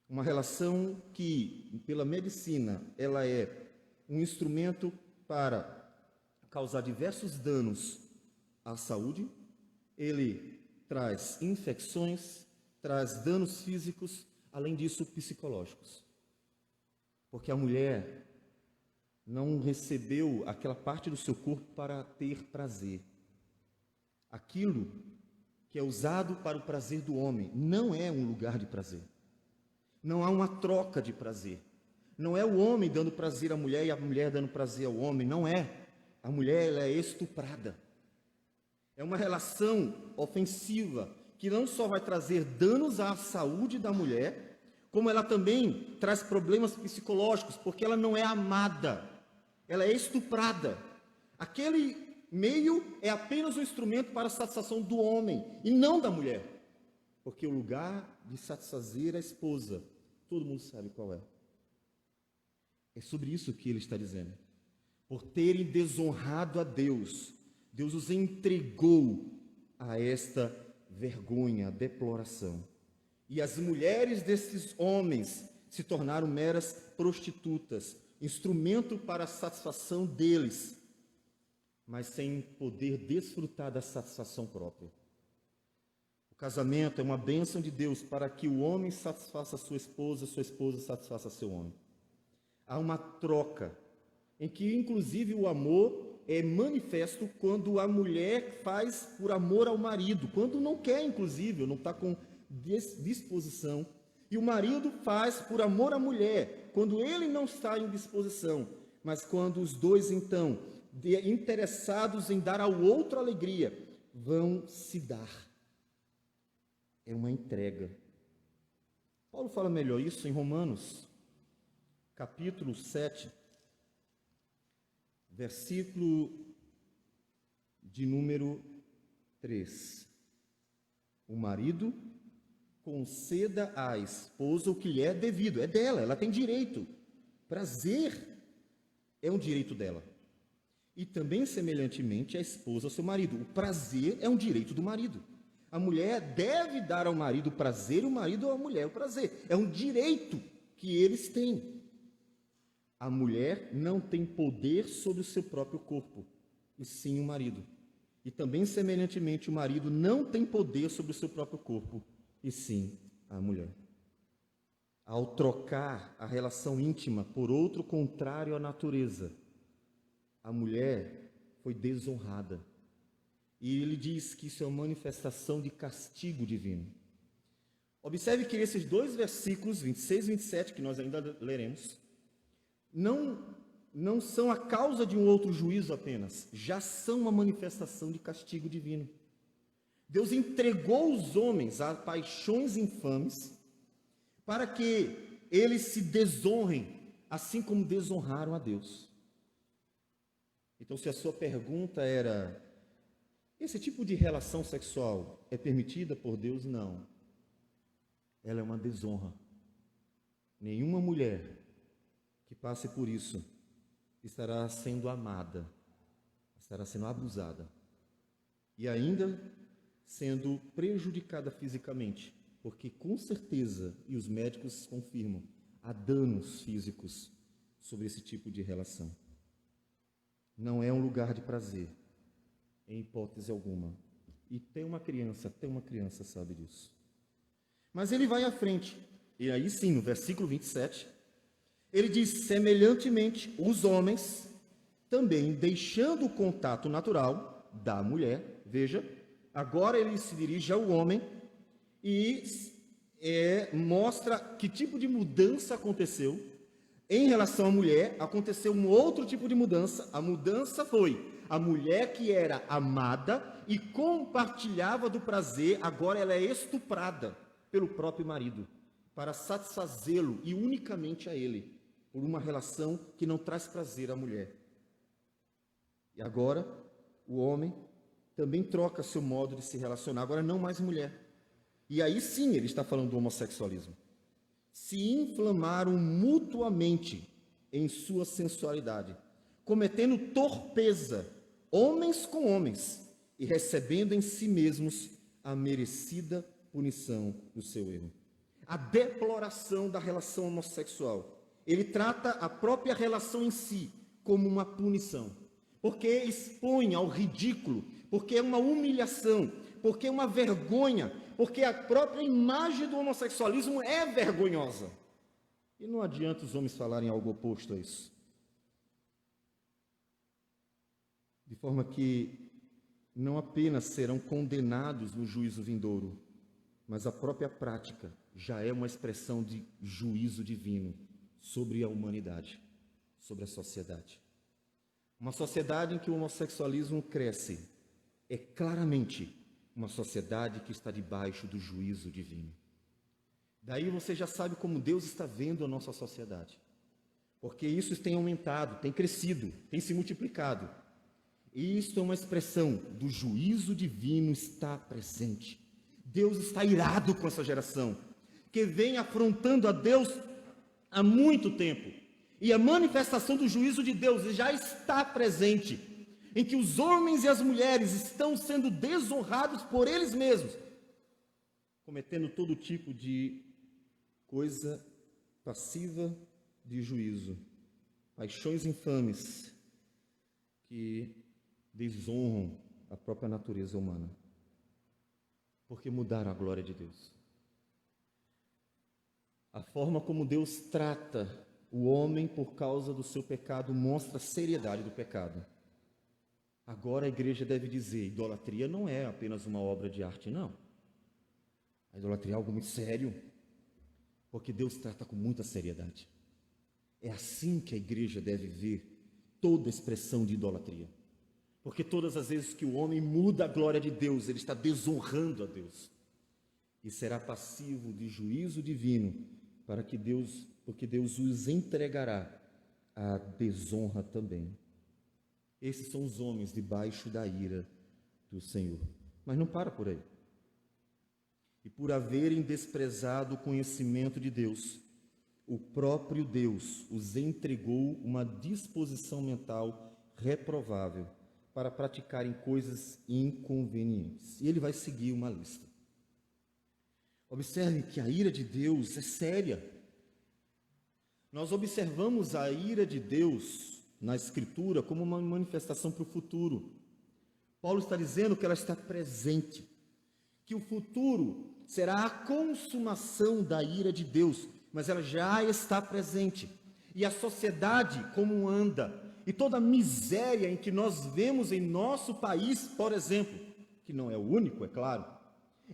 Uma relação que, pela medicina, ela é um instrumento para causar diversos danos à saúde. Ele traz infecções, traz danos físicos, além disso, psicológicos. Porque a mulher não recebeu aquela parte do seu corpo para ter prazer. Aquilo que é usado para o prazer do homem não é um lugar de prazer. Não há uma troca de prazer. Não é o homem dando prazer à mulher e a mulher dando prazer ao homem. Não é. A mulher ela é estuprada. É uma relação ofensiva que não só vai trazer danos à saúde da mulher, como ela também traz problemas psicológicos, porque ela não é amada. Ela é estuprada. Aquele meio é apenas um instrumento para a satisfação do homem e não da mulher. Porque o lugar de satisfazer a esposa, todo mundo sabe qual é. É sobre isso que ele está dizendo. Por terem desonrado a Deus, Deus os entregou a esta vergonha, deploração. E as mulheres desses homens se tornaram meras prostitutas, instrumento para a satisfação deles, mas sem poder desfrutar da satisfação própria. O casamento é uma bênção de Deus para que o homem satisfaça a sua esposa satisfaça seu homem. Há uma troca, em que inclusive o amor é manifesto quando a mulher faz por amor ao marido, quando não quer, inclusive, não está com disposição. E o marido faz por amor à mulher, quando ele não está em disposição, mas quando os dois, então, interessados em dar ao outro alegria, vão se dar. É uma entrega. Paulo fala melhor isso em Romanos, capítulo 7, versículo de número 3. O marido conceda à esposa o que lhe é devido, é dela, ela tem direito. Prazer é um direito dela. E também, semelhantemente, a esposa ao seu marido. O prazer é um direito do marido. A mulher deve dar ao marido o prazer e o marido à mulher o prazer. É um direito que eles têm. A mulher não tem poder sobre o seu próprio corpo, e sim o marido. E também, semelhantemente, o marido não tem poder sobre o seu próprio corpo, e sim a mulher. Ao trocar a relação íntima por outro contrário à natureza, a mulher foi desonrada. E ele diz que isso é uma manifestação de castigo divino. Observe que esses dois versículos, 26 e 27, que nós ainda leremos, não são a causa de um outro juízo apenas, já são uma manifestação de castigo divino. Deus entregou os homens a paixões infames para que eles se desonrem, assim como desonraram a Deus. Então, se a sua pergunta era: esse tipo de relação sexual é permitida por Deus? Não. Ela é uma desonra. Nenhuma mulher que passe por isso estará sendo amada, estará sendo abusada e ainda sendo prejudicada fisicamente, porque com certeza, e os médicos confirmam, há danos físicos sobre esse tipo de relação. Não é um lugar de prazer, em hipótese alguma. E tem uma criança sabe disso. Mas ele vai à frente, e aí sim, no versículo 27, ele diz: semelhantemente, os homens também, deixando o contato natural da mulher, veja, agora ele se dirige ao homem e mostra que tipo de mudança aconteceu. Em relação à mulher, aconteceu um outro tipo de mudança. A mudança foi a mulher que era amada e compartilhava do prazer, agora ela é estuprada pelo próprio marido, para satisfazê-lo e unicamente a ele, por uma relação que não traz prazer à mulher. E agora, o homem também troca seu modo de se relacionar, agora não mais mulher. E aí sim ele está falando do homossexualismo. Se inflamaram mutuamente em sua sensualidade, cometendo torpeza, homens com homens, e recebendo em si mesmos a merecida punição do seu erro. A deploração da relação homossexual. Ele trata a própria relação em si como uma punição, porque expõe ao ridículo, porque é uma humilhação, porque é uma vergonha, porque a própria imagem do homossexualismo é vergonhosa. E não adianta os homens falarem algo oposto a isso. De forma que não apenas serão condenados no juízo vindouro, mas a própria prática já é uma expressão de juízo divino sobre a humanidade, sobre a sociedade. Uma sociedade em que o homossexualismo cresce é claramente uma sociedade que está debaixo do juízo divino. Daí você já sabe como Deus está vendo a nossa sociedade. Porque isso tem aumentado, tem crescido, tem se multiplicado. E isso é uma expressão do juízo divino está presente. Deus está irado com essa geração, que vem afrontando a Deus há muito tempo. E a manifestação do juízo de Deus já está presente, em que os homens e as mulheres estão sendo desonrados por eles mesmos, cometendo todo tipo de coisa passiva de juízo, paixões infames que desonram a própria natureza humana, porque mudaram a glória de Deus. A forma como Deus trata o homem por causa do seu pecado mostra a seriedade do pecado. Agora a igreja deve dizer: idolatria não é apenas uma obra de arte, não. A idolatria é algo muito sério, porque Deus trata com muita seriedade. É assim que a igreja deve ver toda expressão de idolatria. Porque todas as vezes que o homem muda a glória de Deus, ele está desonrando a Deus. E será passivo de juízo divino, porque Deus os entregará à desonra também. Esses são os homens debaixo da ira do Senhor. Mas não para por aí. E por haverem desprezado o conhecimento de Deus, o próprio Deus os entregou uma disposição mental reprovável para praticarem coisas inconvenientes. E ele vai seguir uma lista. Observe que a ira de Deus é séria. Nós observamos a ira de Deus na Escritura como uma manifestação para o futuro. Paulo está dizendo que ela está presente, que o futuro será a consumação da ira de Deus, mas ela já está presente. E a sociedade, como anda, e toda a miséria em que nós vemos em nosso país, por exemplo, que não é o único, é claro,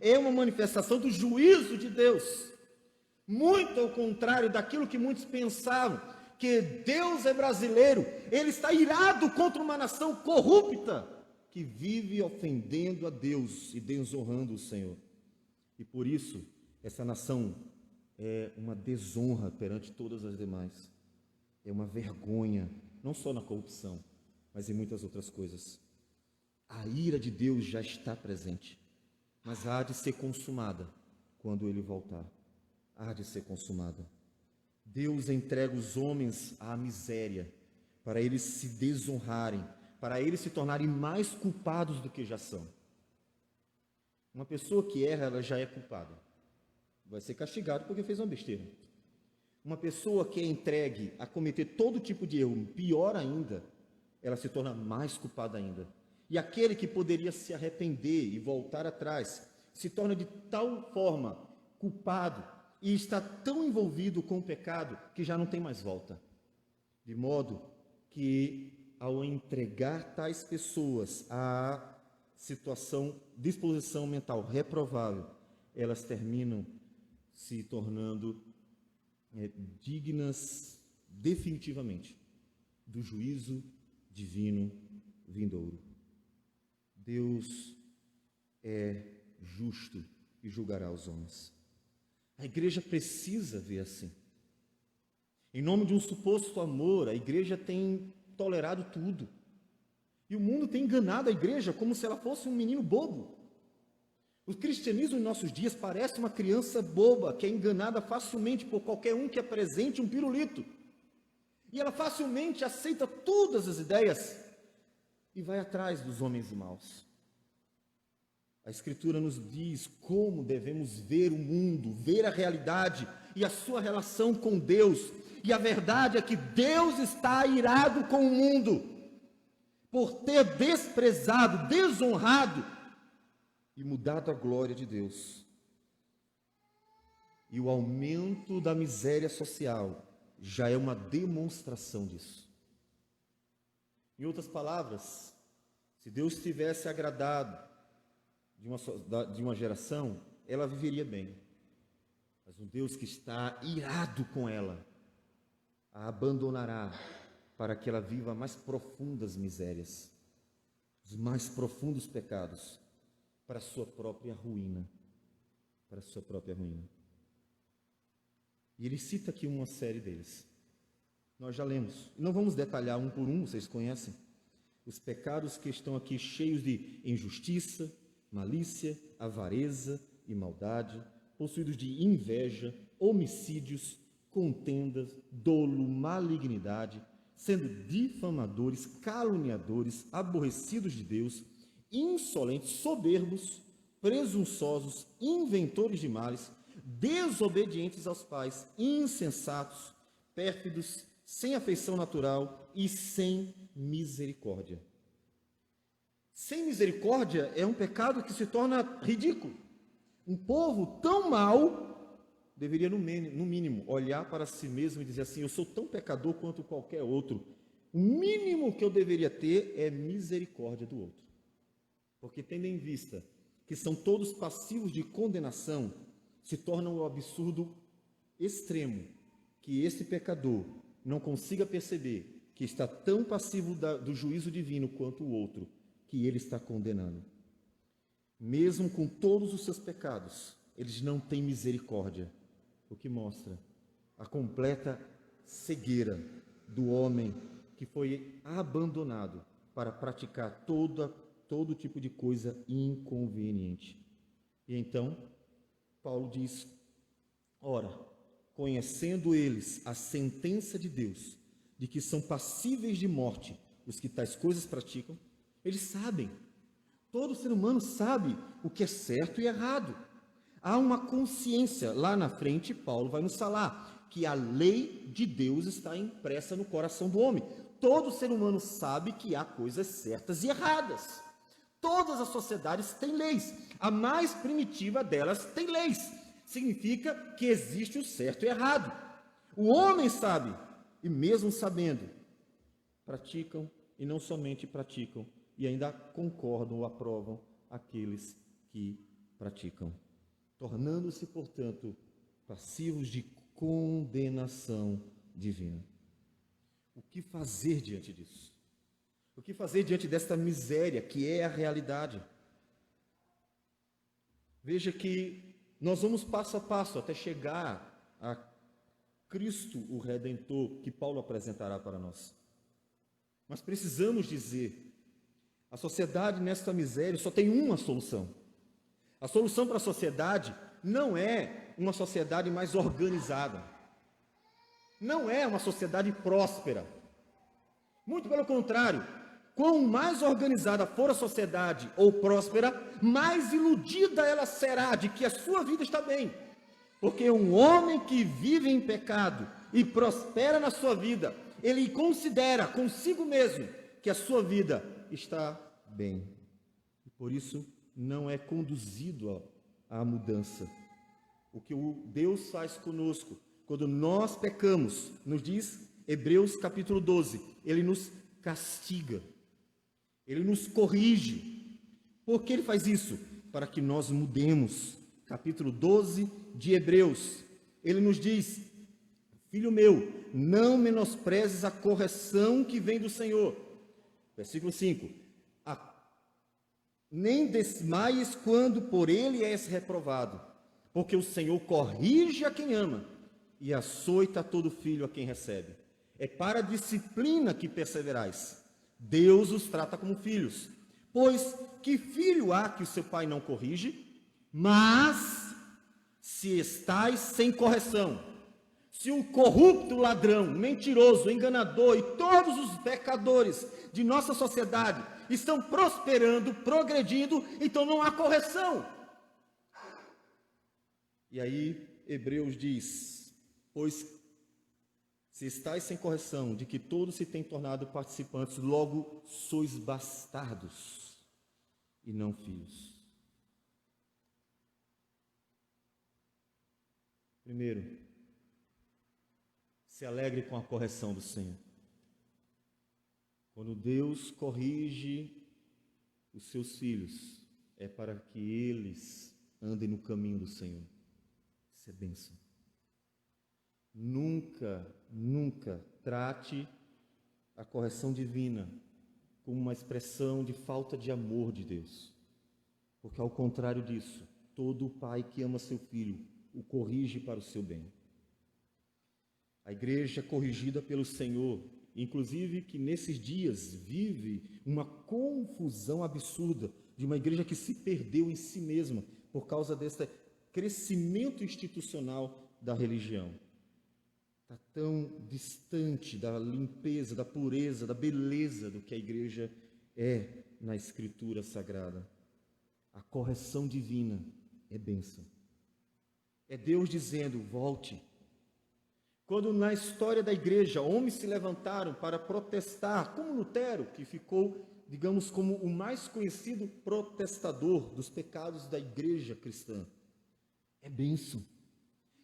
é uma manifestação do juízo de Deus. Muito ao contrário daquilo que muitos pensavam, que Deus é brasileiro, ele está irado contra uma nação corrupta, que vive ofendendo a Deus e desonrando o Senhor. E por isso, essa nação é uma desonra perante todas as demais. É uma vergonha, não só na corrupção, mas em muitas outras coisas. A ira de Deus já está presente, mas há de ser consumada quando Ele voltar. Há de ser consumada. Deus entrega os homens à miséria, para eles se desonrarem, para eles se tornarem mais culpados do que já são. Uma pessoa que erra, ela já é culpada. Vai ser castigado porque fez uma besteira. Uma pessoa que é entregue a cometer todo tipo de erro, pior ainda, ela se torna mais culpada ainda. E aquele que poderia se arrepender e voltar atrás, se torna de tal forma culpado e está tão envolvido com o pecado que já não tem mais volta. De modo que, ao entregar tais pessoas à situação, disposição mental reprovável, elas terminam se tornando dignas definitivamente do juízo divino vindouro. Deus é justo e julgará os homens. A igreja precisa ver assim. Em nome de um suposto amor, a igreja tem tolerado tudo. E o mundo tem enganado a igreja como se ela fosse um menino bobo. O cristianismo em nossos dias parece uma criança boba, que é enganada facilmente por qualquer um que apresente um pirulito. E ela facilmente aceita todas as ideias e vai atrás dos homens maus. A Escritura nos diz como devemos ver o mundo, ver a realidade e a sua relação com Deus. E a verdade é que Deus está irado com o mundo por ter desprezado, desonrado e mudado a glória de Deus. E o aumento da miséria social já é uma demonstração disso. Em outras palavras, se Deus tivesse agradado de uma geração, ela viveria bem. Mas um Deus que está irado com ela, a abandonará para que ela viva mais profundas misérias, os mais profundos pecados, para a sua própria ruína. Para a sua própria ruína. E ele cita aqui uma série deles. Nós já lemos. Não vamos detalhar um por um, vocês conhecem. Os pecados que estão aqui cheios de injustiça, malícia, avareza e maldade, possuídos de inveja, homicídios, contendas, dolo, malignidade, sendo difamadores, caluniadores, aborrecidos de Deus, insolentes, soberbos, presunçosos, inventores de males, desobedientes aos pais, insensatos, pérfidos, sem afeição natural e sem misericórdia. Sem misericórdia é um pecado que se torna ridículo. Um povo tão mau deveria, no mínimo, olhar para si mesmo e dizer assim: eu sou tão pecador quanto qualquer outro. O mínimo que eu deveria ter é misericórdia do outro. Porque, tendo em vista que são todos passivos de condenação, se torna um absurdo extremo que esse pecador não consiga perceber que está tão passivo do juízo divino quanto o outro, que ele está condenando. Mesmo com todos os seus pecados, eles não têm misericórdia, o que mostra a completa cegueira do homem que foi abandonado para praticar todo tipo de coisa inconveniente. E então, Paulo diz: ora, conhecendo eles a sentença de Deus, de que são passíveis de morte os que tais coisas praticam, eles sabem, todo ser humano sabe o que é certo e errado. Há uma consciência, lá na frente Paulo vai nos falar, que a lei de Deus está impressa no coração do homem. Todo ser humano sabe que há coisas certas e erradas. Todas as sociedades têm leis, a mais primitiva delas tem leis. Significa que existe o certo e errado. O homem sabe, e mesmo sabendo, praticam, e não somente praticam, e ainda concordam ou aprovam aqueles que praticam, tornando-se, portanto, passivos de condenação divina. O que fazer diante disso? O que fazer diante desta miséria que é a realidade? Veja que nós vamos passo a passo até chegar a Cristo, o Redentor, que Paulo apresentará para nós. Mas precisamos dizer, a sociedade nesta miséria só tem uma solução. A solução para a sociedade não é uma sociedade mais organizada. Não é uma sociedade próspera. Muito pelo contrário, quanto mais organizada for a sociedade ou próspera, mais iludida ela será de que a sua vida está bem. Porque um homem que vive em pecado e prospera na sua vida, ele considera consigo mesmo que a sua vida está bem. E por isso não é conduzido à mudança. O que o Deus faz conosco, quando nós pecamos, nos diz Hebreus capítulo 12, ele nos castiga, ele nos corrige. Por que ele faz isso? Para que nós mudemos. Capítulo 12 de Hebreus, ele nos diz: filho meu, não menosprezes a correção que vem do Senhor. Versículo 5, nem desmaies quando por ele és reprovado, porque o Senhor corrige a quem ama e açoita todo filho a quem recebe. É para a disciplina que perseverais. Deus os trata como filhos. Pois que filho há que o seu pai não corrige? Mas se estais sem correção, se o corrupto ladrão, mentiroso, enganador e todos os pecadores de nossa sociedade estão prosperando, progredindo, então não há correção. E aí Hebreus diz: pois se estáis sem correção, de que todos se têm tornado participantes, logo sois bastardos e não filhos. Primeiro, se alegre com a correção do Senhor. Quando Deus corrige os seus filhos, é para que eles andem no caminho do Senhor. Isso é bênção. Nunca trate a correção divina como uma expressão de falta de amor de Deus. Porque ao contrário disso, todo pai que ama seu filho o corrige para o seu bem. A igreja corrigida pelo Senhor, inclusive que nesses dias vive uma confusão absurda de uma igreja que se perdeu em si mesma por causa desse crescimento institucional da religião. Está tão distante da limpeza, da pureza, da beleza do que a igreja é na Escritura Sagrada. A correção divina é bênção. É Deus dizendo: volte. Quando na história da igreja homens se levantaram para protestar, como Lutero, que ficou, digamos, como o mais conhecido protestador dos pecados da igreja cristã, é bênção.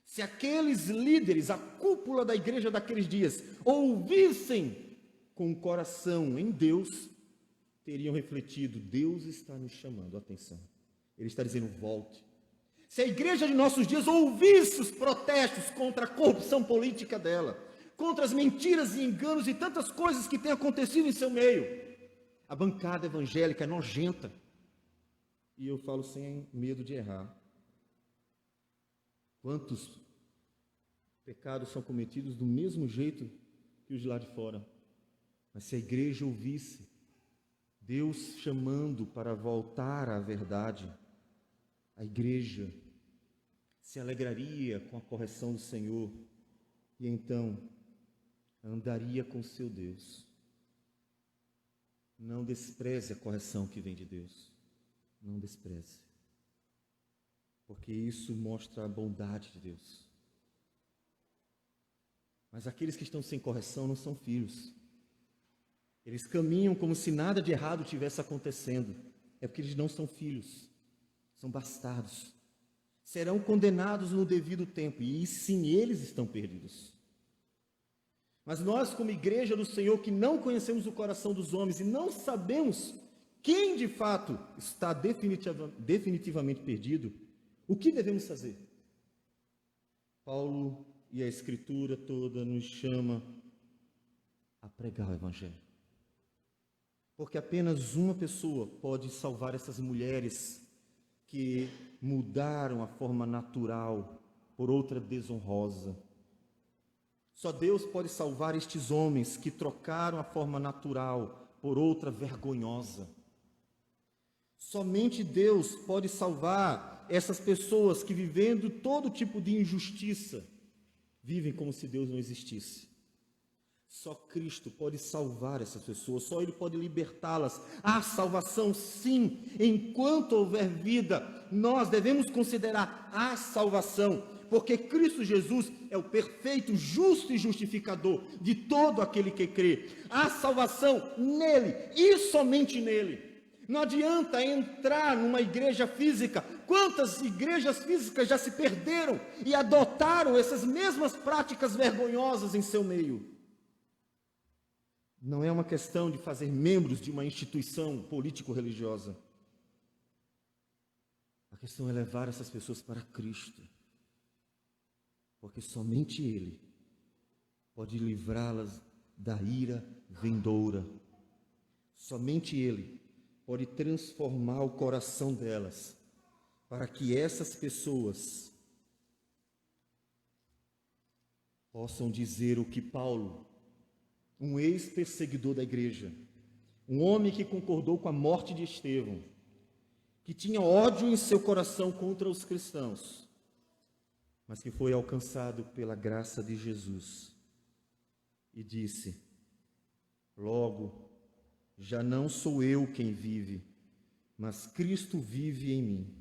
Se aqueles líderes, a cúpula da igreja daqueles dias, ouvissem com o coração em Deus, teriam refletido: Deus está nos chamando a atenção. Ele está dizendo: volte. Se a igreja de nossos dias ouvisse os protestos contra a corrupção política dela, contra as mentiras e enganos e tantas coisas que têm acontecido em seu meio, a bancada evangélica é nojenta. E eu falo sem medo de errar. Quantos pecados são cometidos do mesmo jeito que os de lá de fora? Mas se a igreja ouvisse Deus chamando para voltar à verdade, a igreja se alegraria com a correção do Senhor e então andaria com seu Deus. Não despreze a correção que vem de Deus. Não despreze. Porque isso mostra a bondade de Deus. Mas aqueles que estão sem correção não são filhos. Eles caminham como se nada de errado tivesse acontecendo. É porque eles não são filhos. São bastardos. Serão condenados no devido tempo. E sim, eles estão perdidos. Mas nós, como igreja do Senhor, que não conhecemos o coração dos homens e não sabemos quem de fato está definitivamente perdido, o que devemos fazer? Paulo e a Escritura toda nos chama a pregar o Evangelho. Porque apenas uma pessoa pode salvar essas mulheres que mudaram a forma natural por outra desonrosa. Só Deus pode salvar estes homens que trocaram a forma natural por outra vergonhosa. Somente Deus pode salvar essas pessoas que, vivendo todo tipo de injustiça, vivem como se Deus não existisse. Só Cristo pode salvar essas pessoas, só Ele pode libertá-las. Há salvação, sim. Enquanto houver vida, nós devemos considerar a salvação, porque Cristo Jesus é o perfeito, justo e justificador de todo aquele que crê. Há salvação nele e somente nele. Não adianta entrar numa igreja física. Quantas igrejas físicas já se perderam e adotaram essas mesmas práticas vergonhosas em seu meio? Não é uma questão de fazer membros de uma instituição político-religiosa. A questão é levar essas pessoas para Cristo, porque somente Ele pode livrá-las da ira vindoura. Somente Ele pode transformar o coração delas, para que essas pessoas possam dizer o que Paulo, um ex-perseguidor da igreja, um homem que concordou com a morte de Estevão, que tinha ódio em seu coração contra os cristãos, mas que foi alcançado pela graça de Jesus, e disse: logo, já não sou eu quem vive, mas Cristo vive em mim.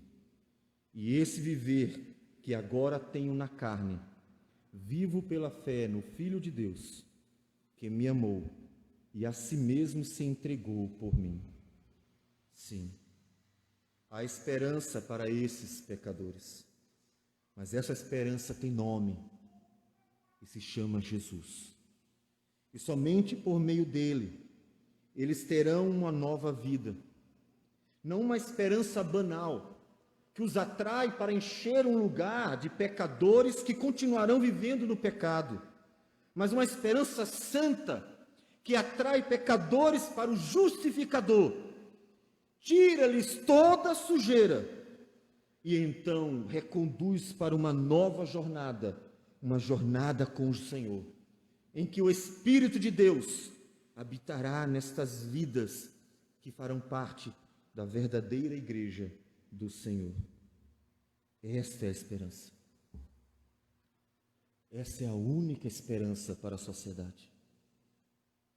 E esse viver que agora tenho na carne, vivo pela fé no Filho de Deus, que me amou e a si mesmo se entregou por mim. Sim, há esperança para esses pecadores, mas essa esperança tem nome e se chama Jesus. E somente por meio dele, eles terão uma nova vida, não uma esperança banal, que os atrai para encher um lugar de pecadores que continuarão vivendo no pecado, mas uma esperança santa, que atrai pecadores para o justificador, tira-lhes toda a sujeira, e então reconduz para uma nova jornada, uma jornada com o Senhor, em que o Espírito de Deus habitará nestas vidas que farão parte da verdadeira igreja do Senhor. Esta é a esperança. Essa é a única esperança para a sociedade.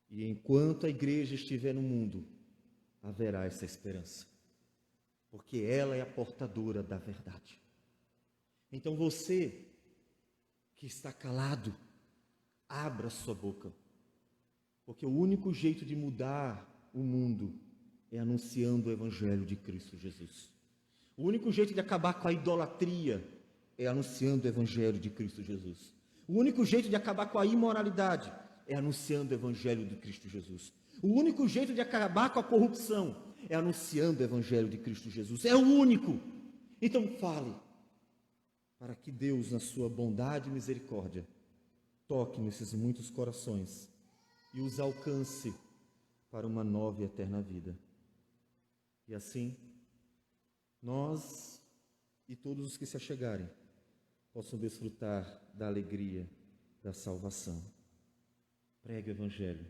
E enquanto a igreja estiver no mundo, haverá essa esperança, porque ela é a portadora da verdade. Então você que está calado, abra sua boca, porque o único jeito de mudar o mundo é anunciando o Evangelho de Cristo Jesus. O único jeito de acabar com a idolatria é anunciando o Evangelho de Cristo Jesus. O único jeito de acabar com a imoralidade é anunciando o Evangelho de Cristo Jesus. O único jeito de acabar com a corrupção é anunciando o Evangelho de Cristo Jesus. É o único. Então fale, para que Deus, na sua bondade e misericórdia, toque nesses muitos corações e os alcance para uma nova e eterna vida. E assim, nós e todos os que se achegarem possam desfrutar da alegria da salvação. Pregue o Evangelho,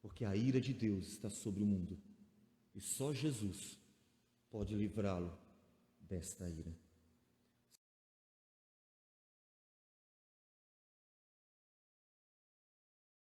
porque a ira de Deus está sobre o mundo e só Jesus pode livrá-lo desta ira.